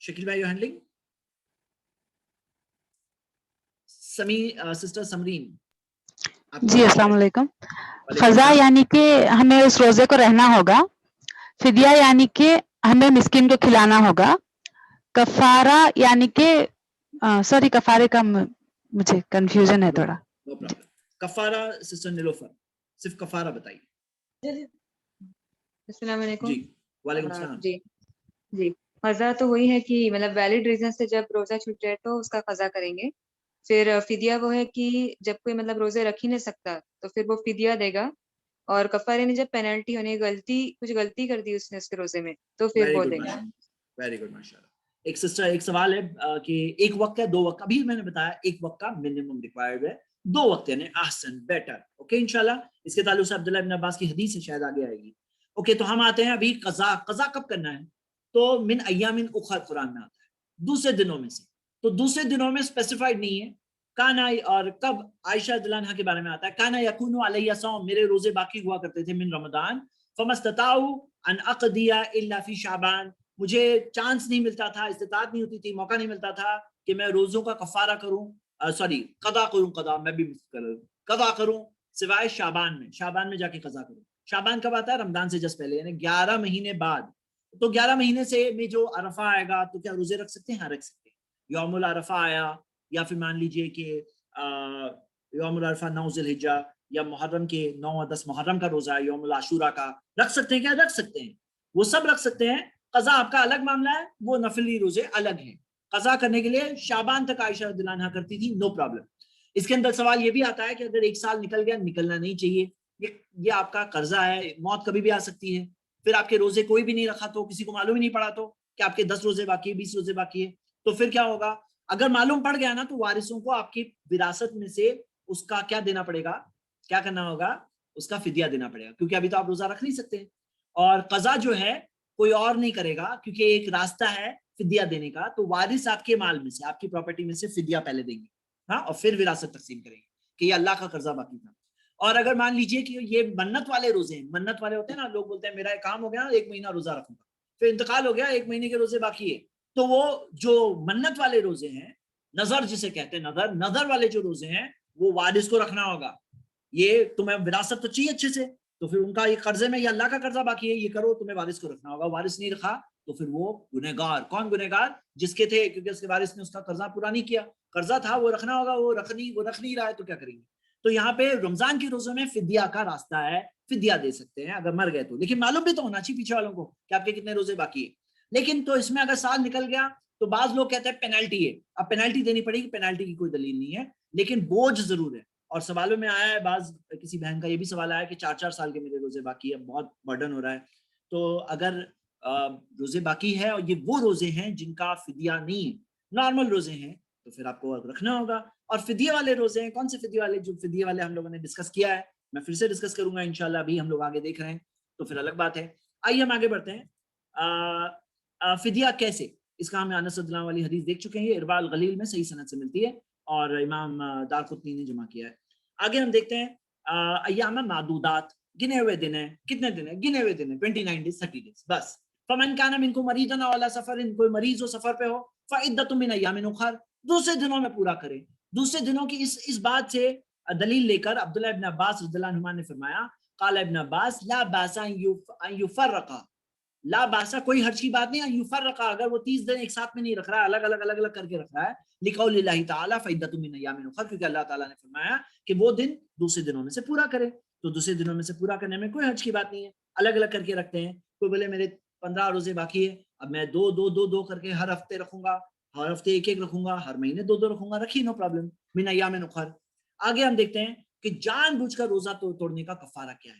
شکیل بھائی یو ہینڈلنگ. سسٹر سمرین. جی السلام علیکم. قضا یعنی کہ ہمیں اس روزے کو رہنا ہوگا. فدیہ یعنی کہ ہمیں مسکین کو کھلانا ہوگا. کفارہ یعنی کہ سوری کفارے کا مجھے کنفیوژن ہے تھوڑا. کفارہ سسٹر نیلوفر, صرف کفارہ بتائیے. السلام علیکم. جی وعلیکم السلام. جی قضا تو وہی ہے کہ مطلب ویلڈ ریزن سے جب روزہ چھوٹ جائے تو اس کا قضا کریں گے. پھر فدیہ وہ ہے کہ جب کوئی مطلب روزے رکھ ہی نہیں سکتا تو پھر وہ فدیہ دے گا. اور کفارے نے جب پینلٹی ہونے کچھ غلطی کر دی اس نے اس کے روزے میں تو پھر وہ دے گا. ویری گڈ ماشاءاللہ. ایک سسٹر ایک سوال ہے کہ ایک وقت ہے 2 وقت, ابھی میں نے بتایا ایک وقت کا منیمم ریکوائرڈ ہے, 2 وقت یعنی احسن بیٹر. اوکے انشاءاللہ اس کے تعلق سے عبداللہ ابن عباس کی حدیث سے شاید آگے آئے گی. اوکے تو ہم آتے ہیں ابھی قضا. قضا کب کرنا ہے؟ تو من ایام اخر قرآن میں آتا ہے, دوسرے دنوں میں سے. تو دوسرے دنوں میں اسپیسیفائڈ نہیں ہے کانا, اور کب عائشہ رضی اللہ عنہا کے بارے میں آتا ہے کانا یکون علیہ صوم, میرے روزے باقی ہوا کرتے تھے من رمضان, فما استطاعوا ان اقضی الا فی شعبان, مجھے چانس نہیں ملتا تھا, استطاعت نہیں ہوتی تھی, موقع نہیں ملتا تھا کہ میں روزوں کا کفارہ کروں, قضا کروں. قضا میں بھی قضا کروں سوائے شعبان میں. شعبان میں جا کے قضا کروں. شعبان کب آتا ہے؟ رمضان سے جس پہلے, یعنی 11 مہینے بعد. تو 11 مہینے سے میں جو عرفہ آئے گا تو کیا روزے رکھ سکتے ہیں؟ ہاں رکھ سکتے ہیں. یوم العرفہ آیا, یا پھر مان لیجئے کہ یوم العرفہ 9 ذی الحجہ, یا محرم کے 9 اور 10 محرم کا روزہ ہے, یوم العاشورہ کا, رکھ سکتے ہیں کیا؟ رکھ سکتے ہیں, وہ سب رکھ سکتے ہیں. قضا آپ کا الگ معاملہ ہے, وہ نفلی روزے الگ ہیں. قضا کرنے کے لیے شعبان تک عائشہ رضی اللہ عنہا کرتی تھی, نو پرابلم. اس کے اندر سوال یہ بھی آتا ہے کہ اگر 1 سال نکل گیا, نکلنا نہیں چاہیے, یہ آپ کا قرضہ ہے, موت کبھی بھی آ سکتی ہے. پھر آپ کے روزے کوئی بھی نہیں رکھا تو, کسی کو معلوم ہی نہیں پڑا تو کہ آپ کے 10 روزے باقی ہے, 20 روزے باقی ہے, تو پھر کیا ہوگا؟ اگر معلوم پڑ گیا نا تو وارثوں کو آپ کی وراثت میں سے اس کا کیا دینا پڑے گا, کیا کرنا ہوگا؟ اس کا فدیہ دینا پڑے گا, کیونکہ ابھی تو آپ روزہ رکھ نہیں سکتے. اور قضا جو ہے کوئی اور نہیں کرے گا, کیونکہ ایک راستہ ہے فدیہ دینے کا. تو وارث آپ کے مال میں سے, آپ کی پراپرٹی میں سے فدیہ پہلے دیں گے, ہاں, اور پھر وراثت تقسیم کریں گے کہ یہ اللہ کا قرضہ باقی تھا. اور اگر مان لیجئے کہ یہ منت والے روزے ہیں, منت والے ہوتے ہیں نا, لوگ بولتے ہیں میرا ایک کام ہو گیا 1 مہینہ روزہ رکھوں گا, پھر انتقال ہو گیا 1 مہینے کے روزے باقی ہے, تو وہ جو منت والے روزے ہیں, نظر جسے کہتے ہیں, نظر والے جو روزے ہیں, وہ وارث کو رکھنا ہوگا. یہ تمہیں وراثت تو چاہیے اچھے سے, تو پھر ان کا یہ قرضے میں یہ اللہ کا قرضہ باقی ہے, یہ کرو, تمہیں وارث کو رکھنا ہوگا. وارث نہیں رکھا تو پھر وہ گنہگار. کون گنہگار؟ جس کے تھے, کیونکہ اس کے وارث نے اس کا قرضہ پورا نہیں کیا. قرضہ تھا وہ رکھنا ہوگا, وہ رکھ نہیں رہا ہے تو کیا کریں گے؟ تو یہاں پہ رمضان کے روزوں میں فدیہ کا راستہ ہے, فدیہ دے سکتے ہیں اگر مر گئے تو. لیکن معلوم بھی تو ہونا چاہیے پیچھے والوں کو کہ آپ کے کتنے روزے باقی ہے. لیکن تو اس میں اگر سال نکل گیا تو بعض لوگ کہتے ہیں پینلٹی ہے, اب پینلٹی دینی پڑے گی. پینلٹی کی کوئی دلیل نہیں ہے, لیکن بوجھ ضرور ہے. اور سوالوں میں آیا ہے, بعض کسی بہن کا یہ بھی سوال آیا کہ 4 سال کے میرے روزے باقی ہے, بہت برڈن ہو رہا ہے. تو اگر روزے باقی ہے اور یہ وہ روزے ہیں جن کا فدیہ نہیں ہے, نارمل روزے ہیں, تو پھر آپ کو رکھنا ہوگا. اور فدیہ والے روزے ہیں, کون سے فدیہ والے؟ جو فدیہ والے ہم لوگوں نے ڈسکس کیا ہے, میں پھر سے ڈسکس کروں گا انشاءاللہ, ابھی ہم لوگ آگے دیکھ رہے ہیں تو پھر الگ بات ہے. آئیے ہم آگے بڑھتے ہیں. فدیہ کیسے, اس کا ہم انس رضی اللہ عنہ والی حدیث دیکھ چکے ہیں, یہ ارواء الغلیل میں صحیح سند سے ملتی ہے اور امام دارقطنی نے جمع کیا ہے. آگے ہم دیکھتے ہیں ایام معدودات, گنے ہوئے دن ہیں. کتنے دن ہیں؟ گنے ہوئے دن ہیں, 29 days 30 days بس. فمن کان منکم مریضا او علی سفر, کوئی مریض ہو سفر پہ ہو, فعدۃ من ایام اخر, دوسرے دنوں میں پورا کرے. دوسرے دنوں کی اس بات سے دلیل لے کر عبداللہ ابن عباس رضی اللہ عنہما نے فرمایا, قال ابن عباس لا باس ان یفرقا, لا باسا کوئی حرج کی بات نہیں, ان یفرقا, اگر وہ 30 دن ایک ساتھ میں نہیں رکھ رہا ہے, الگ الگ کر کے رکھ رہا ہے, لقول اللہ تعالی فعدۃ من ایام اخر, کیونکہ اللہ تعالیٰ نے فرمایا کہ وہ دن دوسرے دنوں میں سے پورا کرے. تو دوسرے دنوں میں سے پورا کرنے میں کوئی حرج کی بات نہیں ہے. الگ کر کے رکھتے ہیں. کوئی بولے میرے 15 روزے باقی ہے, اب میں 2 کر کے ہر ہفتے رکھوں گا, ہر ہفتے 1 رکھوں گا, ہر مہینے 2 رکھوں گا, رکھیے, نو پرابلم, من ایام اخر. آگے ہم دیکھتے ہیں کہ جان بوجھ کر روزہ توڑنے کا کفارہ کیا ہے.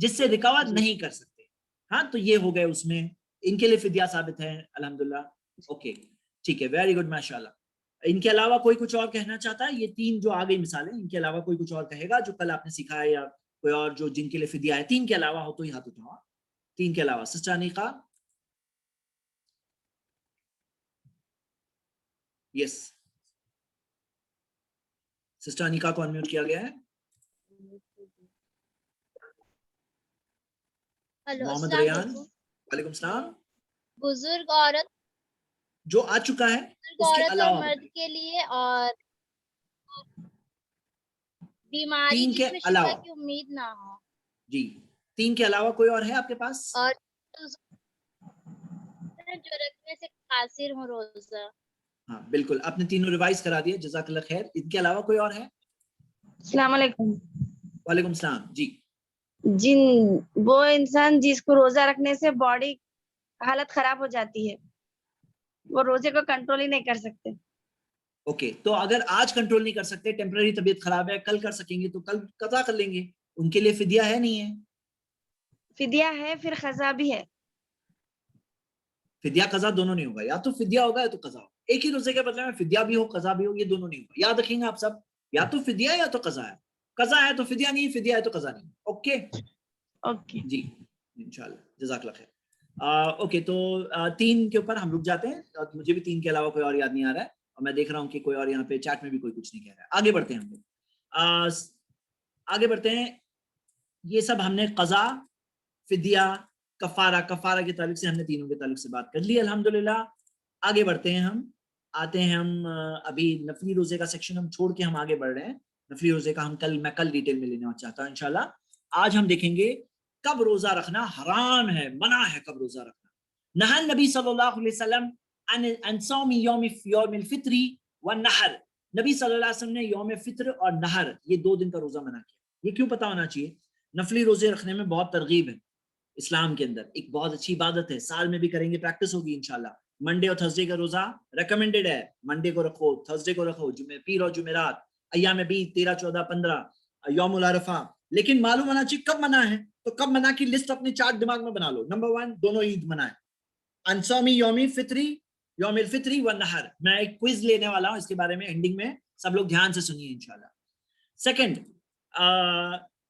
جس سے ریکور نہیں کر سکتے. ہاں تو یہ ہو گئے اس میں ان کے لیے فدیہ ثابت ہے الحمدللہ. اوکے ٹھیک ہے, ویری گڈ ماشاء اللہ. ان کے علاوہ کوئی کچھ اور کہنا چاہتا ہے؟ یہ 3 جو آگئی مثالیں, ان کے علاوہ کوئی کچھ اور کہے گا جو کل آپ نے سکھا ہے, یا کوئی اور جو جن کے لیے فدیہ ہے؟ 3 کے علاوہ ہو تو ہی ہاتھ اٹھاؤ. 3 کے علاوہ. سسٹر انیقا. یس, سسٹر انیقا کو انمیوٹ کیا گیا ہے. محمد ریان. وعلیکم السلام. بزرگ عورت جو آ چکا ہے اس کے علاوہ مرد کے لیے, اور بیماری تین کے جس میں شفا علاوہ. کی امید نہ ہو. جی 3 کے علاوہ کوئی اور ہے آپ کے پاس؟ اور جو رکھنے سے قاصر ہو روزہ. ہاں بالکل, آپ نے تینوں ریوائز کرا دیا, جزاک اللہ خیر. ان کے علاوہ کوئی اور ہے؟ السلام علیکم. وعلیکم السلام. جی جن وہ انسان جس کو روزہ رکھنے سے باڈی حالت خراب ہو جاتی ہے, وہ روزے کو کنٹرول ہی نہیں کر سکتے. اوکے, تو اگر آج کنٹرول نہیں کر سکتے, ٹیمپرری طبیعت خراب ہے, کل کر سکیں گے تو کل قضا کر لیں گے. ان کے لیے فدیہ ہے نہیں ہے؟ فدیہ ہے, پھر قضا بھی ہے. فدیہ قضا دونوں نہیں ہوگا, یا تو فدیہ ہوگا یا تو قضا ہوگا. ایک ہی روزے کے بدلے میں فدیہ بھی ہو قضا بھی ہو, یہ دونوں نہیں ہوگا. یاد رکھیں گے آپ سب, یا تو فدیہ یا تو قضا ہے. قضا ہے تو فدیہ نہیں, فدیہ ہے تو قضا نہیں. اوکے اوکے جی انشاءاللہ, جزاک اللہ خیر. اوکے تو 3 کے اوپر ہم رک جاتے ہیں. مجھے بھی 3 کے علاوہ کوئی اور یاد نہیں آ رہا ہے, اور میں دیکھ رہا ہوں کہ کوئی اور یہاں پہ چیٹ میں بھی کوئی کچھ نہیں کہہ رہا ہے. آگے بڑھتے ہیں ہم لوگ, آگے بڑھتے ہیں. یہ سب ہم نے قضا, فدیہ, کفارہ کے تعلق سے ہم نے تینوں کے تعلق سے بات کر لی الحمدللہ. آگے بڑھتے ہیں, ہم آتے ہیں, ہم ابھی نفلی روزے کا سیکشن ہم چھوڑ کے ہم آگے بڑھ رہے ہیں. نفلی روزے کا میں کل ڈیٹیل میں لینا چاہتا ہوں انشاءاللہ. آج ہم دیکھیں گے کب روزہ رکھنا حرام ہے, منع ہے کب روزہ رکھنا. نہى النبی صلی اللہ علیہ وسلم عن صوم یوم الفطر والنحر. نبی صلی اللہ علیہ وسلم نے یوم فطر اور نحر, یہ 2 دن کا روزہ منع کیا. یہ کیوں پتہ ہونا چاہیے؟ نفلی روزے رکھنے میں بہت ترغیب ہے اسلام کے اندر, ایک بہت اچھی عبادت ہے, سال میں بھی کریں گے, پریکٹس ہوگی انشاءاللہ. منڈے اور تھرسڈے کا روزہ ریکمینڈڈ ہے, منڈے کو رکھو, تھرسڈے کو رکھو, پیر اور جمعرات, ایام بیت 13, 14, 15, یوم العرفہ. لیکن معلوم ہونا چاہیے کب منع ہے, تو کب منع کی لسٹ اپنے چارٹ دماغ میں بنا لو. نمبر 1 دونوں عید منع ہے, انصومی یوم الفطری والنحر. میں ایک کوئز لینے والا ہوں اس کے بارے میں اینڈنگ میں, سب لوگ دھیان سے سنیے انشاءاللہ. سیکنڈ,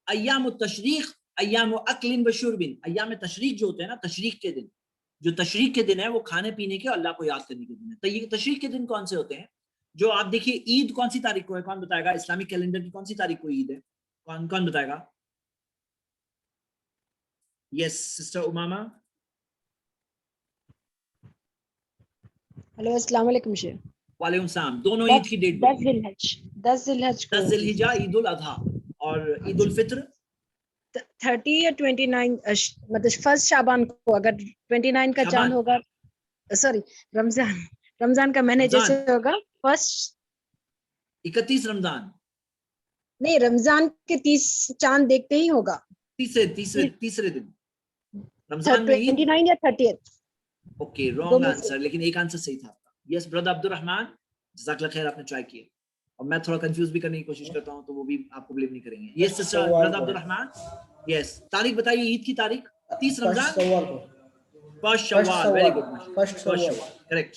ایام التشریق, ایام اکل و شرب. ایام تشریق جو ہوتے ہیں نا, تشریق کے دن, جو تشریق کے دن ہے وہ کھانے پینے کے اور اللہ کو یاد کرنے کے دن ہے. تو یہ تشریق کے دن کون سے ہوتے ہیں؟ جو آپ دیکھیے, عید کون سی تاریخ کو ہے, کون بتائے گا؟ اسلامک کیلنڈر کی کون سی تاریخ کو عید ہے, کون بتائے گا؟ یس سسٹر امامہ. ہلو السلام علیکم شیخ. وعلیکم السلام. دونوں عید کی ڈیٹ 10 ذی الحج 10 ذی الحجہ عید الاضحیٰ, اور عید الفطر 30 یا 29, مطلب 1 شعبان کو. اگر 29 کا چاند ہوگا, سوری رمضان کا مہینے جیسے ہوگا 31 رمضان نہیں, رمضان کے 30 چاند دیکھتے ہی ہوگا, تیسرے دن رمضان میں 29 یا 30. اوکے رانگ آنسر, لیکن ایک آنسر صحیح تھا. یس برادر عبد الرحمن, جزاک اللہ خیر, آپ نے ٹرائی کیا. اور میں تھوڑا کنفیوز بھی کرنے کی کوشش کرتا ہوں تو وہ بھی آپ کو بلیو نہیں کریں گے. یس سسٹر برادر عبد الرحمن. یس تاریخ بتائیے, عید کی تاریخ 30 رمضان, فرسٹ شوال. ویری گڈ, فرسٹ شوال کریکٹ.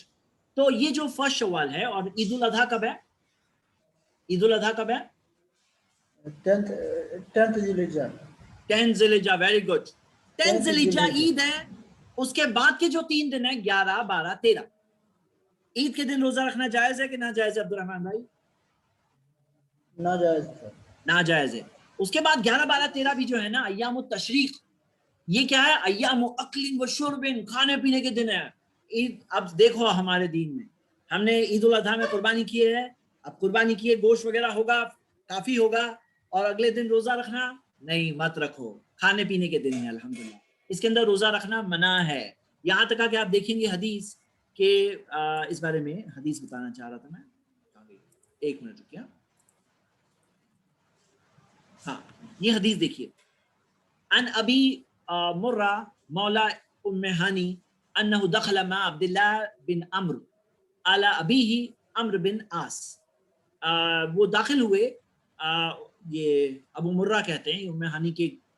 تو یہ جو فرسٹ شوال ہے, اور عید الاضحیٰ کب ہے؟ عید الاضحیٰ کب ہے؟ 10 ذی الحجہ. 10 ذی الحجہ, ویری گڈ. 10 ذی الحجہ عید ہے. اس کے بعد کے جو 3 دن ہیں 11, 12, 13, عید کے دن روزہ رکھنا جائز ہے کہ ناجائز ہے عبد الرحمن بھائی؟ ناجائز ہے. اس کے بعد 11, 12, 13 بھی جو ہے نا ایام التشریق, یہ کیا ہے؟ ایام اکل و شرب, کھانے پینے کے دن ہے. عید, اب دیکھو ہمارے دین میں ہم نے عید الاضحیٰ میں قربانی کی ہے, اب قربانی کی ہے, گوشت وغیرہ ہوگا, کافی ہوگا, اور اگلے دن روزہ رکھنا نہیں, مت رکھو, کھانے پینے کے دن ہے الحمدللہ. اس کے اندر روزہ رکھنا منع ہے. یہاں تک کہ آپ دیکھیں گے حدیث کہ اس بارے میں حدیث بتانا چاہ رہا تھا میں, 1 منٹ رکیے. ہاں یہ حدیث دیکھیے, ان ابی مرہ مولا ام ہانی انہ دخل مع عبداللہ بن عمرو علی ابیہ عمرو بن عاص. وہ داخل ہوئے, یہ ابو مرہ کہتے ہیں, ام ہانی کے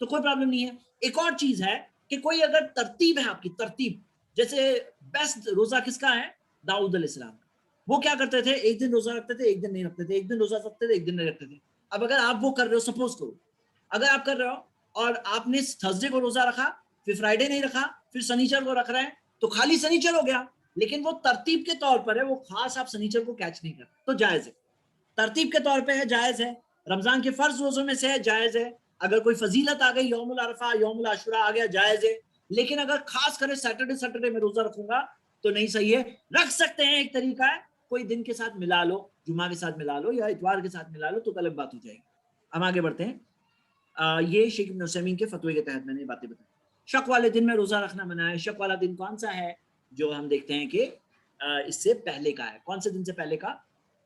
تو کوئی پرابلم نہیں ہے. ایک اور چیز ہے کہ کوئی اگر ترتیب ہے آپ کی ترتیب, جیسے بیسٹ روزہ کس کا ہے؟ داؤد علیہ السلام کا. وہ کیا کرتے تھے؟ ایک دن روزہ رکھتے تھے, ایک دن نہیں رکھتے تھے, ایک دن روزہ رکھتے تھے, ایک دن نہیں رکھتے تھے. اب اگر آپ وہ کر رہے ہو, سپوز کرو اگر آپ کر رہے ہو اور آپ نے تھرسڈے کو روزہ رکھا, پھر فرائیڈے نہیں رکھا, پھر سنیچر کو رکھ رہے ہیں, تو خالی سنیچر ہو گیا, لیکن وہ ترتیب کے طور پر ہے, وہ خاص آپ سنیچر کو کیچ نہیں کرتے, تو جائز ہے. ترتیب کے طور پہ ہے, جائز ہے. رمضان کے فرض روزوں میں سے ہے, جائز ہے. اگر کوئی فضیلت آ گئی, یوم العرفہ, یوم العاشورہ آ گیا, جائز ہے. لیکن اگر خاص کرے سیٹرڈے میں روزہ رکھوں گا تو نہیں صحیح ہے. رکھ سکتے ہیں, ایک طریقہ ہے, کوئی دن کے ساتھ ملا لو, جمعہ کے ساتھ ملا لو یا اتوار کے ساتھ ملا لو, تو الگ بات ہو جائے گی. ہم آگے بڑھتے ہیں. یہ شیخ ابن عثیمین کے فتوے کے تحت میں نے باتیں بتائی. شک والے دن میں روزہ رکھنا منع ہے. شک والا دن کون سا ہے؟ جو ہم دیکھتے ہیں کہ اس سے پہلے کا ہے. کون سے دن سے پہلے کا؟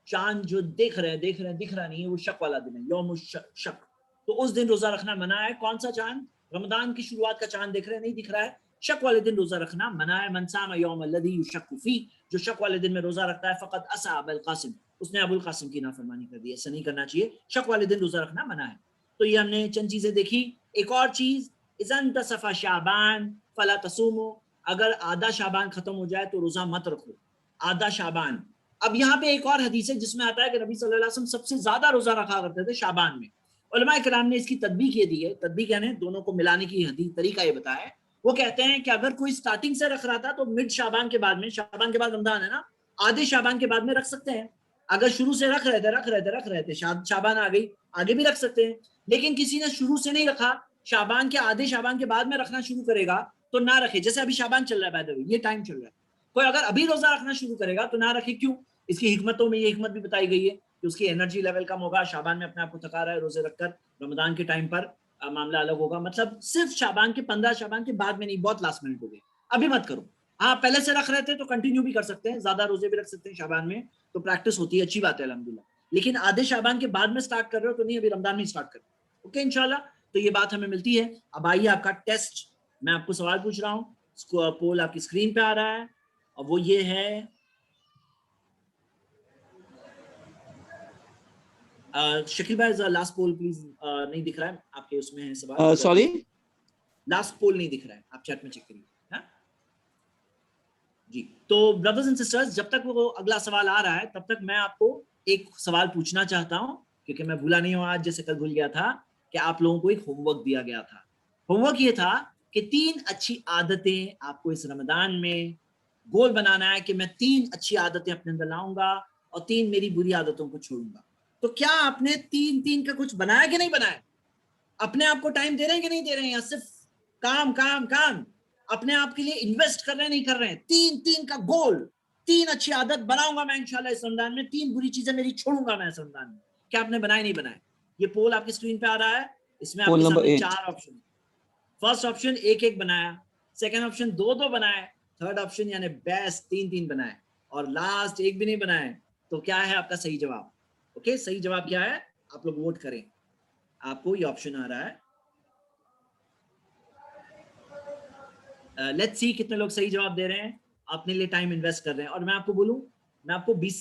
چاند جو دیکھ رہے ہیں, دکھ رہا نہیں ہے, وہ شک والا دن ہے, یوم شک. تو اس دن روزہ رکھنا منع ہے. کون سا چاند؟ رمضان کی شروعات کا چاند دیکھ رہے ہیں, نہیں دکھ رہا ہے, شک والے دن روزہ رکھنا منع ہے. من صام یوم الذی یشک فیہ, جو شک والے دن میں روزہ رکھتا ہے, فقط عصى ابا القاسم, اس نے ابو القاسم کی نافرمانی کر دی. ایسا نہیں کرنا چاہیے. شک والے دن روزہ رکھنا منع ہے. تو یہ ہم نے چند چیزیں دیکھی. ایک اور چیز, اذا انتصف شعبان فلا تصوموا, اگر آدھا شعبان ختم ہو جائے تو روزہ مت رکھو. آدھا شعبان. اب یہاں پہ ایک اور حدیث ہے جس میں آتا ہے کہ نبی صلی اللہ علیہ وسلم سب سے زیادہ روزہ رکھا کرتے تھے شعبان میں. علماء کرام نے اس کی تطبیق یہ دی ہے, تطبیق یعنی دونوں کو ملانے کی حدیث طریقہ یہ بتایا ہے. وہ کہتے ہیں کہ اگر کوئی سٹارٹنگ سے رکھ رہا تھا تو مڈ شعبان کے بعد میں, شعبان کے بعد رمضان ہے نا, آدھے شعبان کے بعد میں رکھ سکتے ہیں. اگر شروع سے رکھ رہے تھے شعبان آ گئی, آگے بھی رکھ سکتے ہیں. لیکن کسی نے شروع سے نہیں رکھا, شعبان کے آدھے شعبان کے بعد میں رکھنا شروع کرے گا تو نہ رکھے. جیسے ابھی شعبان چل رہا ہے, بائی دا وے یہ ٹائم چل رہا ہے. کوئی اگر ابھی روزہ رکھنا شروع کرے گا تو نہ رکھے. کیوں؟ اس کی حکمتوں میں یہ حکمت بھی بتائی گئی ہے کہ اس کی انرجی لیول کم ہوگا. شعبان میں اپنے آپ کو تھکا رہا ہے, روزے رکھ کر رمضان کے ٹائم پر معاملہ الگ ہوگا. مطلب صرف شعبان کے 15 شعبان کے بعد میں نہیں, بہت لاسٹ منٹ ہو گئے, ابھی مت کرو. ہاں پہلے سے رکھ رہے تھے تو کنٹینیو بھی کر سکتے ہیں, زیادہ روزے بھی رکھ سکتے ہیں شعبان میں, تو پریکٹس ہوتی ہے, اچھی بات ہے الحمدللہ. لیکن آدھے شعبان کے بعد میں سٹارٹ کر رہے ہو تو نہیں, ابھی رمضان میں سٹارٹ کرو. اوکے انشاءاللہ. تو یہ بات ہمیں ملتی ہے. اب آئیے آپ کا ٹیسٹ, میں آپ کو سوال پوچھ رہا ہوں, پول آپ کی اسکرین پہ آ رہا ہے, اور وہ یہ ہے, شکیل بھائی لاسٹ پول پلیز. نہیں دکھ رہا ہے آپ کے اس میں ہے سوال. سوری, لاسٹ پول نہیں دکھ رہا ہے, آپ چیٹ میں چیک کریے. جی تو بردرز اینڈ سسٹرز, جب تک وہ اگلا سوال آ رہا ہے تب تک میں آپ کو ایک سوال پوچھنا چاہتا ہوں, کیونکہ میں بھولا نہیں ہوں آج, جیسے کل بھول گیا تھا کہ آپ لوگوں کو ایک ہوم ورک دیا گیا تھا. ہوم ورک یہ تھا کہ 3 اچھی عادتیں آپ کو اس رمضان میں گول بنانا ہے کہ میں 3 اچھی عادتیں اپنے اندر لاؤں گا اور 3 میری بری عادتوں کو چھوڑوں گا. تو کیا آپ نے 3 کا کچھ بنایا کہ نہیں بنایا؟ اپنے آپ کو ٹائم دے رہے ہیں کہ نہیں دے رہے ہیں, یا صرف کام کام کام اپنے آپ کے لیے انویسٹ کر رہے ہیں, نہیں کر رہے ہیں؟ 3 کا گول, 3 اچھی عادت بناؤں گا میں انشاءاللہ اس رمضان میں, 3 بری چیزیں میری چھوڑوں گا میں اس رمضان میں. کیا آپ نے بنائے نہیں بنائے؟ یہ پول آپ کی اسکرین پہ آ رہا ہے, اس میں آپ کے سامنے 4 آپشن. فرسٹ آپشن 1 بنایا, سیکنڈ آپشن 2 بنائے, تھرڈ آپشن یعنی بیسٹ 3 بنائے, اور لاسٹ 1 بھی نہیں بنائے. تو کیا ہے آپ کا صحیح جواب؟ اوکے, صحیح جواب کیا ہے؟ آپ لوگ ووٹ کریں. آپ کو یہ آپشن آ رہا ہے, لیٹس سی کتنے لوگ صحیح جواب دے رہے ہیں, اپنے لیے ٹائم انویسٹ کر رہے ہیں. اور میں آپ کو بولوں, میں آپ کو 20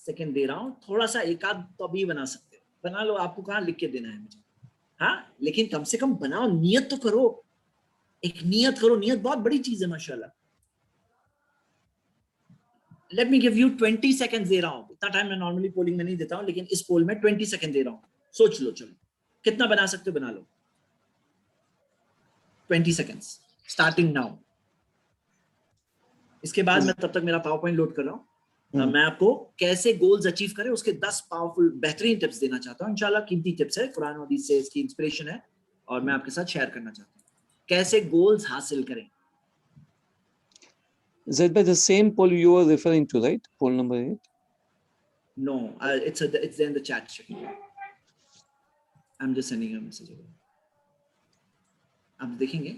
سیکنڈ دے رہا ہوں, تھوڑا سا ایک آدھ تو ابھی بنا سکتے ہو, بنا لو. آپ کو کہاں لکھ کے دینا ہے مجھے, ہاں لیکن کم سے کم بناؤ, نیت تو کرو, ایک نیت کرو. نیت بہت بڑی چیز ہے ماشاءاللہ. Let me give you 20 second دے رہا ہوں. اتنا ٹائم میں نارملی پولنگ میں نہیں دیتا ہوں, لیکن اس پول میں 20 سیکنڈ دے رہا ہوں. سوچ لو, چلو کتنا بنا سکتے ہو بنا لو. 20 سیکنڈ اسٹارٹنگ ناؤ. اس کے بعد میں تب تک میرا پاور پوائنٹ لوڈ کر رہا ہوں. میں آپ کو کیسے گولز اچیو کریں اس کے 10 پاورفل بہترین ٹپس دینا چاہتا ہوں. انشاءاللہ قیمتی ٹپس ہے, قرآن و حدیث سے اس کی انسپریشن ہے, اور میں آپ کے ساتھ شیئر کرنا چاہتا ہوں کیسے گولز حاصل کریں. is that by the same poll you were referring to, right? Poll number 8? No, it's there in the chat. I'm just sending a message. آپ دیکھیں گے.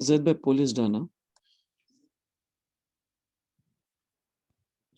Zaid bhai, poll is done.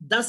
10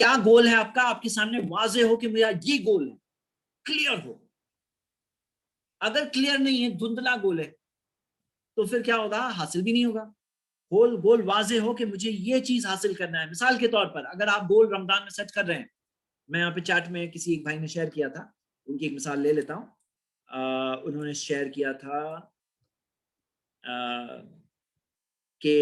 کیا گول ہے آپ کا, آپ کے سامنے واضح ہو کہ میرا یہ گول ہے, کلیئر ہو. اگر کلیئر نہیں ہے, دھندلا گول ہے, تو پھر کیا ہوگا, حاصل بھی نہیں ہوگا. گول واضح ہو کہ مجھے یہ چیز حاصل کرنا ہے. مثال کے طور پر اگر آپ گول رمضان میں سیٹ کر رہے ہیں, میں یہاں پہ چیٹ میں کسی ایک بھائی نے شیئر کیا تھا, ان کی ایک مثال لے لیتا ہوں. انہوں نے شیئر کیا تھا کہ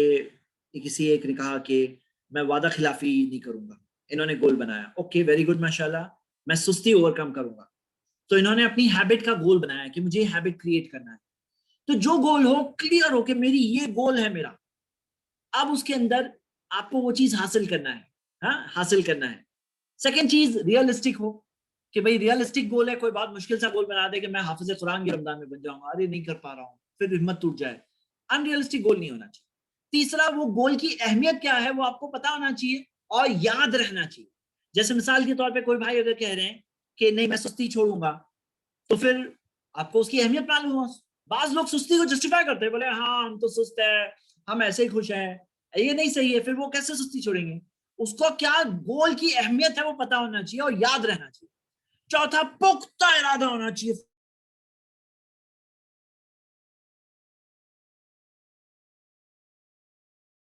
کسی ایک نے کہا کہ میں وعدہ خلافی نہیں کروں گا. انہوں نے گول بنایا, اوکے ویری گڈ ماشاءاللہ. میں سستی اوور کم کروں گا. تو انہوں نے اپنی ہیبٹ کا گول بنایا کہ مجھے ہیبٹ کریٹ کرنا ہے. تو جو گول ہو, کلیئر ہو کہ میری یہ گول ہے میرا, اب اس کے اندر آپ کو وہ چیز حاصل کرنا ہے. ہاں, حاصل کرنا ہے. سیکنڈ چیز, ریئلسٹک ہو کہ بھئی ریئلسٹک گول ہے. کوئی بات مشکل سا گول بنا دے کہ میں حافظ قرآن کی رمضان میں بن جاؤں گا, ارے نہیں کر پا رہا ہوں, پھر ہمت ٹوٹ جائے. ان ریئلسٹک گول نہیں ہونا چاہیے. تیسرا, وہ گول کی اہمیت کیا ہے وہ آپ کو پتا ہونا چاہیے اور یاد رہنا چاہیے. جیسے مثال کے طور پہ کوئی بھائی اگر کہہ رہے ہیں کہ نہیں میں سستی چھوڑوں گا, تو پھر آپ کو اس کی اہمیت معلوم ہو. بعض لوگ سستی کو جسٹیفائی کرتے ہیں, بولے ہاں ہم تو سست ہیں, ہم ایسے ہی خوش ہیں, یہ نہیں صحیح ہے, پھر وہ کیسے سستی چھوڑیں گے. اس کو کیا گول کی اہمیت ہے وہ پتا ہونا چاہیے اور یاد رہنا چاہیے. چوتھا, پختہ ارادہ ہونا چاہیے.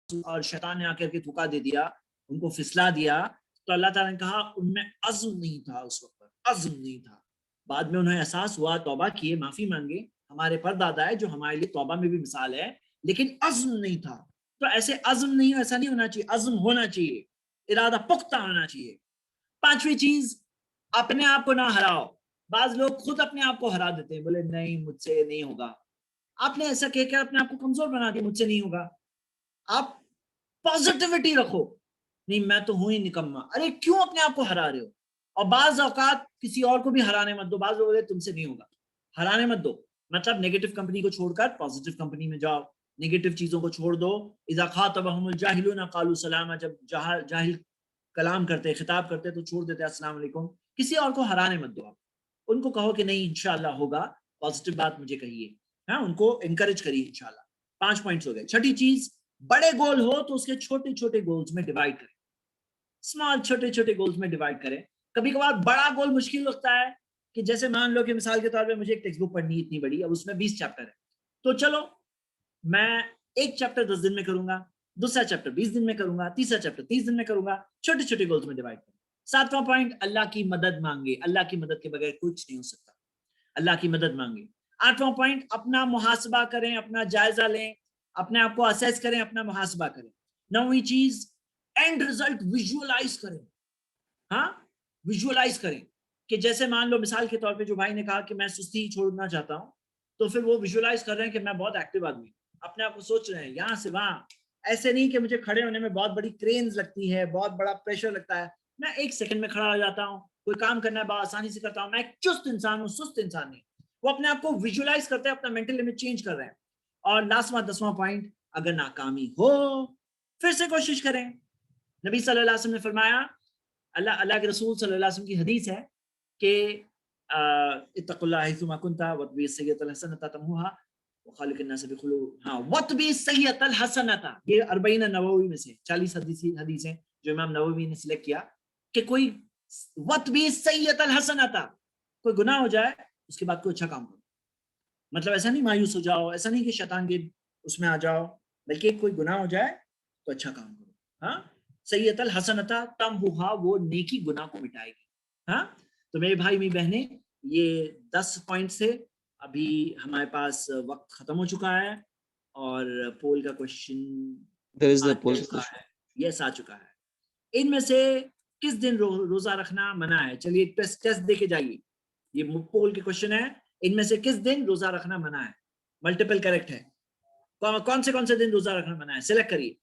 اور شیطان نے آ کر کے دھوکا دے دیا, ان کو پھسلا دیا, تو اللہ تعالیٰ نے کہا ان میں عزم نہیں تھا, اس وقت عزم نہیں تھا. بعد میں انہیں احساس ہوا, توبہ کیے, معافی مانگے. ہمارے پردادا ہے جو ہمارے لیے توبہ میں بھی مثال ہے, لیکن عزم نہیں تھا. تو ایسے عزم نہیں, ایسا نہیں ہونا چاہیے, عزم ہونا چاہیے, ارادہ پختہ ہونا چاہیے. پانچویں چیز, اپنے آپ کو نہ ہراؤ. بعض لوگ خود اپنے آپ کو ہرا دیتے ہیں, بولے نہیں مجھ سے نہیں ہوگا. آپ نے ایسا کہہ کے اپنے آپ کو کمزور بنا دیا, مجھ سے نہیں ہوگا. آپ پازیٹیوٹی رکھو, نہیں میں تو ہوں ہی نکما. ارے کیوں اپنے آپ کو ہرا رہے ہو؟ اور بعض اوقات کسی اور کو بھی ہرانے مت دو. بعض لوگ بولے تم سے نہیں ہوگا, ہرانے مت دو. مطلب نیگیٹو کمپنی کو چھوڑ کر پازیٹیو کمپنی میں جاؤ, نیگیٹو چیزوں کو چھوڑ دو. اذا خاطبهم الجاهلون قالوا سلاما, جب جاہل کلام کرتے, خطاب کرتے تو چھوڑ دیتے السلام علیکم. کسی اور کو ہرانے مت دو. آپ ان کو کہو کہ نہیں انشاءاللہ ہوگا, پازیٹیو بات مجھے کہیے. ہاں, ان کو انکریج کریے انشاءاللہ. 5 پوائنٹس ہو گئے. چھٹی چیز, بڑے گول ہو تو اس کے چھوٹے چھوٹے گولز میں ڈیوائڈ کریں. اسمال, چھوٹے چھوٹے گولز میں ڈیوائڈ کریں. کبھی کبھار بڑا گول مشکل لگتا ہے, کہ جیسے مان لو کہ مثال کے طور پہ مجھے ایک ٹیکسٹ بک پڑھنی اتنی بڑی, اب اس میں 20 چیپٹر ہے, تو چلو میں ایک چیپٹر 10 دن میں کروں گا, دوسرا چیپٹر 20 دن میں کروں گا, تیسرا چیپٹر 30 دن میں کروں گا. چھوٹے چھوٹے گولز میں ڈیوائڈ کریں. 7واں پوائنٹ, اللہ کی مدد مانگے. اللہ کی مدد کے بغیر کچھ نہیں ہو سکتا, اللہ کی مدد مانگے. 8واں پوائنٹ, اپنا محاسبہ کریں, اپنا جائزہ لیں, اپنے آپ کو اسیس کریں, اپنا محاسبہ کریں. 9ویں چیز, اینڈ رزلٹ ویژوالائز کریں. ہاں, ویژوالائز کریں کہ جیسے مان لو مثال کے طور پہ جو بھائی نے کہا کہ میں سستی چھوڑنا چاہتا ہوں, تو پھر وہ ویژوالائز کر رہے ہیں کہ میں بہت ایکٹیو آدمی ہوں. اپنے آپ کو سوچ رہے ہیں یہاں سے وہاں. ایسے نہیں کہ مجھے کھڑے ہونے میں بہت بڑی کرینز لگتی ہے, بہت بڑا پریشر لگتا ہے, میں 1 سیکنڈ میں کھڑا ہو جاتا ہوں, کوئی کام کرنا ہے بآسانی سے کرتا ہوں, میں ایک چست انسان ہوں, سست انسان نہیں. وہ اپنے آپ کو ویژوالائز کرتے ہیں, اپنا مینٹل امیج چینج کر رہے ہیں. اور لاسٹواں 10واں پوائنٹ, اگر ناکامی ہو پھر سے کوشش کریں. نبی صلی اللہ علیہ وسلم نے فرمایا, اللہ کے رسول صلی اللہ علیہ وسلم کی حدیث ہے کہ اتقوا اللہ حیثما کنت واتبع السیئۃ الحسنۃ تمحوها وخالق الناس بخلق. ہاں, واتبع السیئۃ الحسنۃ, یہ 40 نووی میں سے 40 حدیث ہیں جو امام نووی نے سلیکٹ کیا, کہ کوئی واتبع السیئۃ الحسنۃ, کوئی گناہ ہو جائے اس کے بعد کوئی اچھا کام کرو. مطلب ایسا نہیں مایوس ہو جاؤ, ایسا نہیں کہ شیطان کے اس میں آ جاؤ, بلکہ کوئی گناہ ہو جائے تو اچھا کام کرو. ہاں, سیئۃ الحسنۃ تمحوها, وہ نیکی گناہ کو مٹائے گی. ہاں, تو میرے بھائی میری بہنیں, یہ 10 پوائنٹ سے ابھی ہمارے پاس وقت ختم ہو چکا ہے, اور پول کا کوشچن یس آ چکا ہے. ان میں سے کس دن روزہ رکھنا منع ہے؟ چلیے ایک ٹیسٹ دے کے جائیے. یہ پول کے کوشچن ہے, ان میں سے کس دن روزہ رکھنا منع ہے؟ ملٹیپل کریکٹ ہے. کون سے دن روزہ رکھنا منع ہے, سلیکٹ کریے.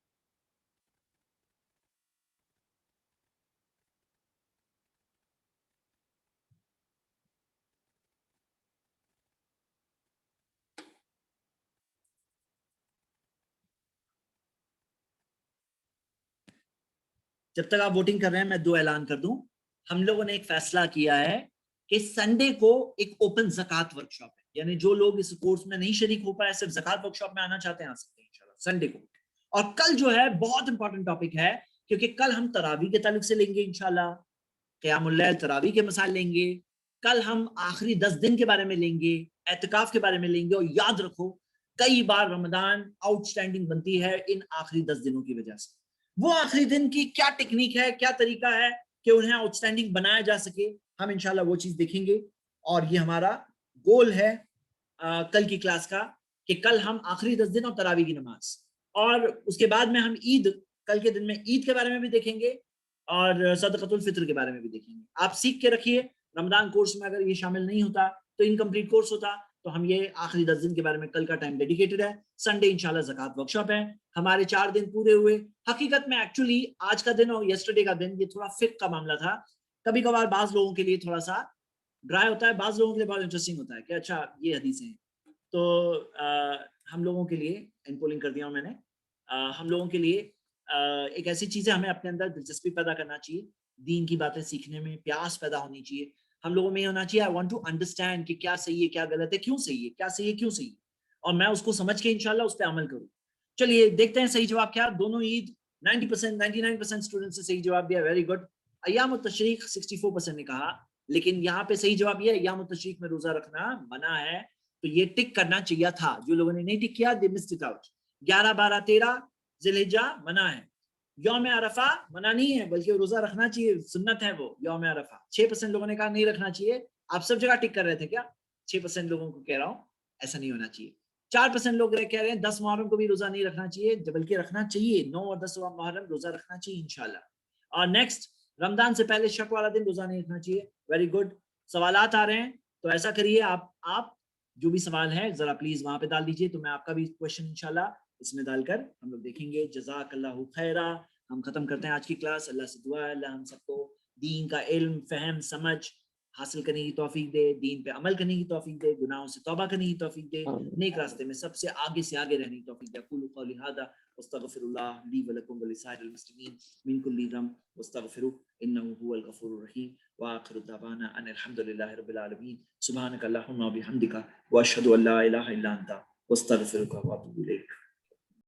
جب تک آپ ووٹنگ کر رہے ہیں میں 2 اعلان کر دوں. ہم لوگوں نے ایک فیصلہ کیا ہے کہ سنڈے کو ایک اوپن زکوٰۃ ورک شاپ ہے, یعنی جو لوگ اس کورس میں نہیں شریک ہو پائے, صرف زکوٰۃ ورک شاپ میں آنا چاہتے ہیں, آ سکتے ہیں انشاءاللہ سنڈے کو. اور کل جو ہے بہت امپورٹنٹ ٹاپک ہے کیونکہ کل ہم تراویح کے تعلق سے لیں گے انشاءاللہ، قیام اللیل تراویح کے مسائل لیں گے، کل ہم آخری 10 دن کے بارے میں لیں گے، اعتکاف کے بارے میں لیں گے. اور یاد رکھو کئی بار رمضان آؤٹ سٹینڈنگ بنتی ہے ان آخری 10 دنوں کی وجہ سے. وہ آخری دن کی کیا ٹیکنیک ہے، کیا طریقہ ہے کہ انہیں آؤٹ سٹینڈنگ بنایا جا سکے، ہم انشاءاللہ وہ چیز دیکھیں گے. اور یہ ہمارا گول ہے کل کی کلاس کا کہ کل ہم آخری 10 دن اور تراویح کی نماز، اور اس کے بعد میں ہم عید، کل کے دن میں عید کے بارے میں بھی دیکھیں گے اور صدقۃ الفطر کے بارے میں بھی دیکھیں گے. آپ سیکھ کے رکھیے، رمضان کورس میں اگر یہ شامل نہیں ہوتا تو انکمپلیٹ کورس ہوتا. تو ہم یہ آخری 10 دن کے بارے میں کل کا ٹائم ڈیڈیکیٹڈ ہے. سنڈے انشاءاللہ زکوٰۃ ورک شاپ ہے. ہمارے 4 دن پورے ہوئے. حقیقت میں ایکچولی آج کا دن اور یسٹرڈے کا دن یہ تھوڑا فقہ کا معاملہ تھا. کبھی کبھار بعض لوگوں کے لیے تھوڑا سا ڈرائی ہوتا ہے، بعض لوگوں کے لیے بہت انٹرسٹنگ ہوتا ہے کہ اچھا یہ حدیثیں ہیں. تو ہم لوگوں کے لیے انپولنگ کر دیا ہوں میں نے، ہم لوگوں کے لیے ایک ایسی چیز ہے، ہمیں اپنے اندر دلچسپی پیدا کرنا چاہیے، دین کی باتیں سیکھنے میں پیاس پیدا ہونی چاہیے. ہم لوگوں میں یہ ہونا چاہیے آئی وانٹ ٹو انڈرسٹینڈ کہ کیا صحیح ہے کیا غلط ہے، کیوں صحیح ہے کیا صحیح ہے کیوں صحیح ہے، اور میں اس کو سمجھ کے انشاءاللہ اس پہ عمل کروں. چلیے دیکھتے ہیں صحیح جواب کیا. دونوں عید 90% 99% اسٹوڈنٹس نے صحیح جواب دیا. Very good. ایام التشریق 64% نے کہا، لیکن یہاں پہ صحیح جواب یہ ہے ایام التشریق میں روزہ رکھنا منع ہے. تو یہ ٹک کرنا چاہیے تھا. جو لوگوں نے نہیں ٹک کیا they missed it out. 11 12 13 ذی الحجہ منع ہے. یوم عرفہ منع نہیں ہے بلکہ روزہ رکھنا چاہیے، سنت ہے وہ یوم عرفہ. 6% لوگوں نے کہا نہیں رکھنا چاہیے. آپ سب جگہ ٹک کر رہے تھے کیا؟ 6% لوگوں کو کہہ رہا ہوں ایسا نہیں ہونا چاہیے. 4% لوگ کہہ رہے ہیں 10 محرم کو بھی روزہ نہیں رکھنا چاہیے، بلکہ رکھنا چاہیے. 9 اور 10 محرم روزہ رکھنا چاہیے انشاءاللہ. اور نیکسٹ رمضان سے پہلے شک والا دن روزہ نہیں رکھنا چاہیے. Very good. سوالات آ رہے ہیں تو ایسا کریے آپ جو بھی سوال ہے ذرا پلیز وہاں پہ ڈال دیجئے، تو میں آپ کا بھی کوشچن انشاءاللہ اس میں ڈال کر ہم لوگ دیکھیں گے. جزاک اللہ خیرہ. ہم ختم کرتے ہیں آج کی کلاس. اللہ سے دعا ہے اللہ ہم سب کو دین کا علم، فہم، سمجھ حاصل کرنے کی توفیق دے، دین پہ عمل کرنے کی توفیق دے، گناہوں سے توبہ کرنے کی توفیق دے، نیک راستے میں سب سے آگے رہنے کی توفیق دے. اقول قولی ھذا واستغفر اللہ لی ولکم ولسائر المسلمین من کل ذنب واستغفروہ انہ هو الغفور الرحیم. وآخر دعوانا ان الحمد للہ رب العالمین. سبحانک اللہم وبحمدک واشہد ان لا الہ الا انت واستغفرک واتوب الیک.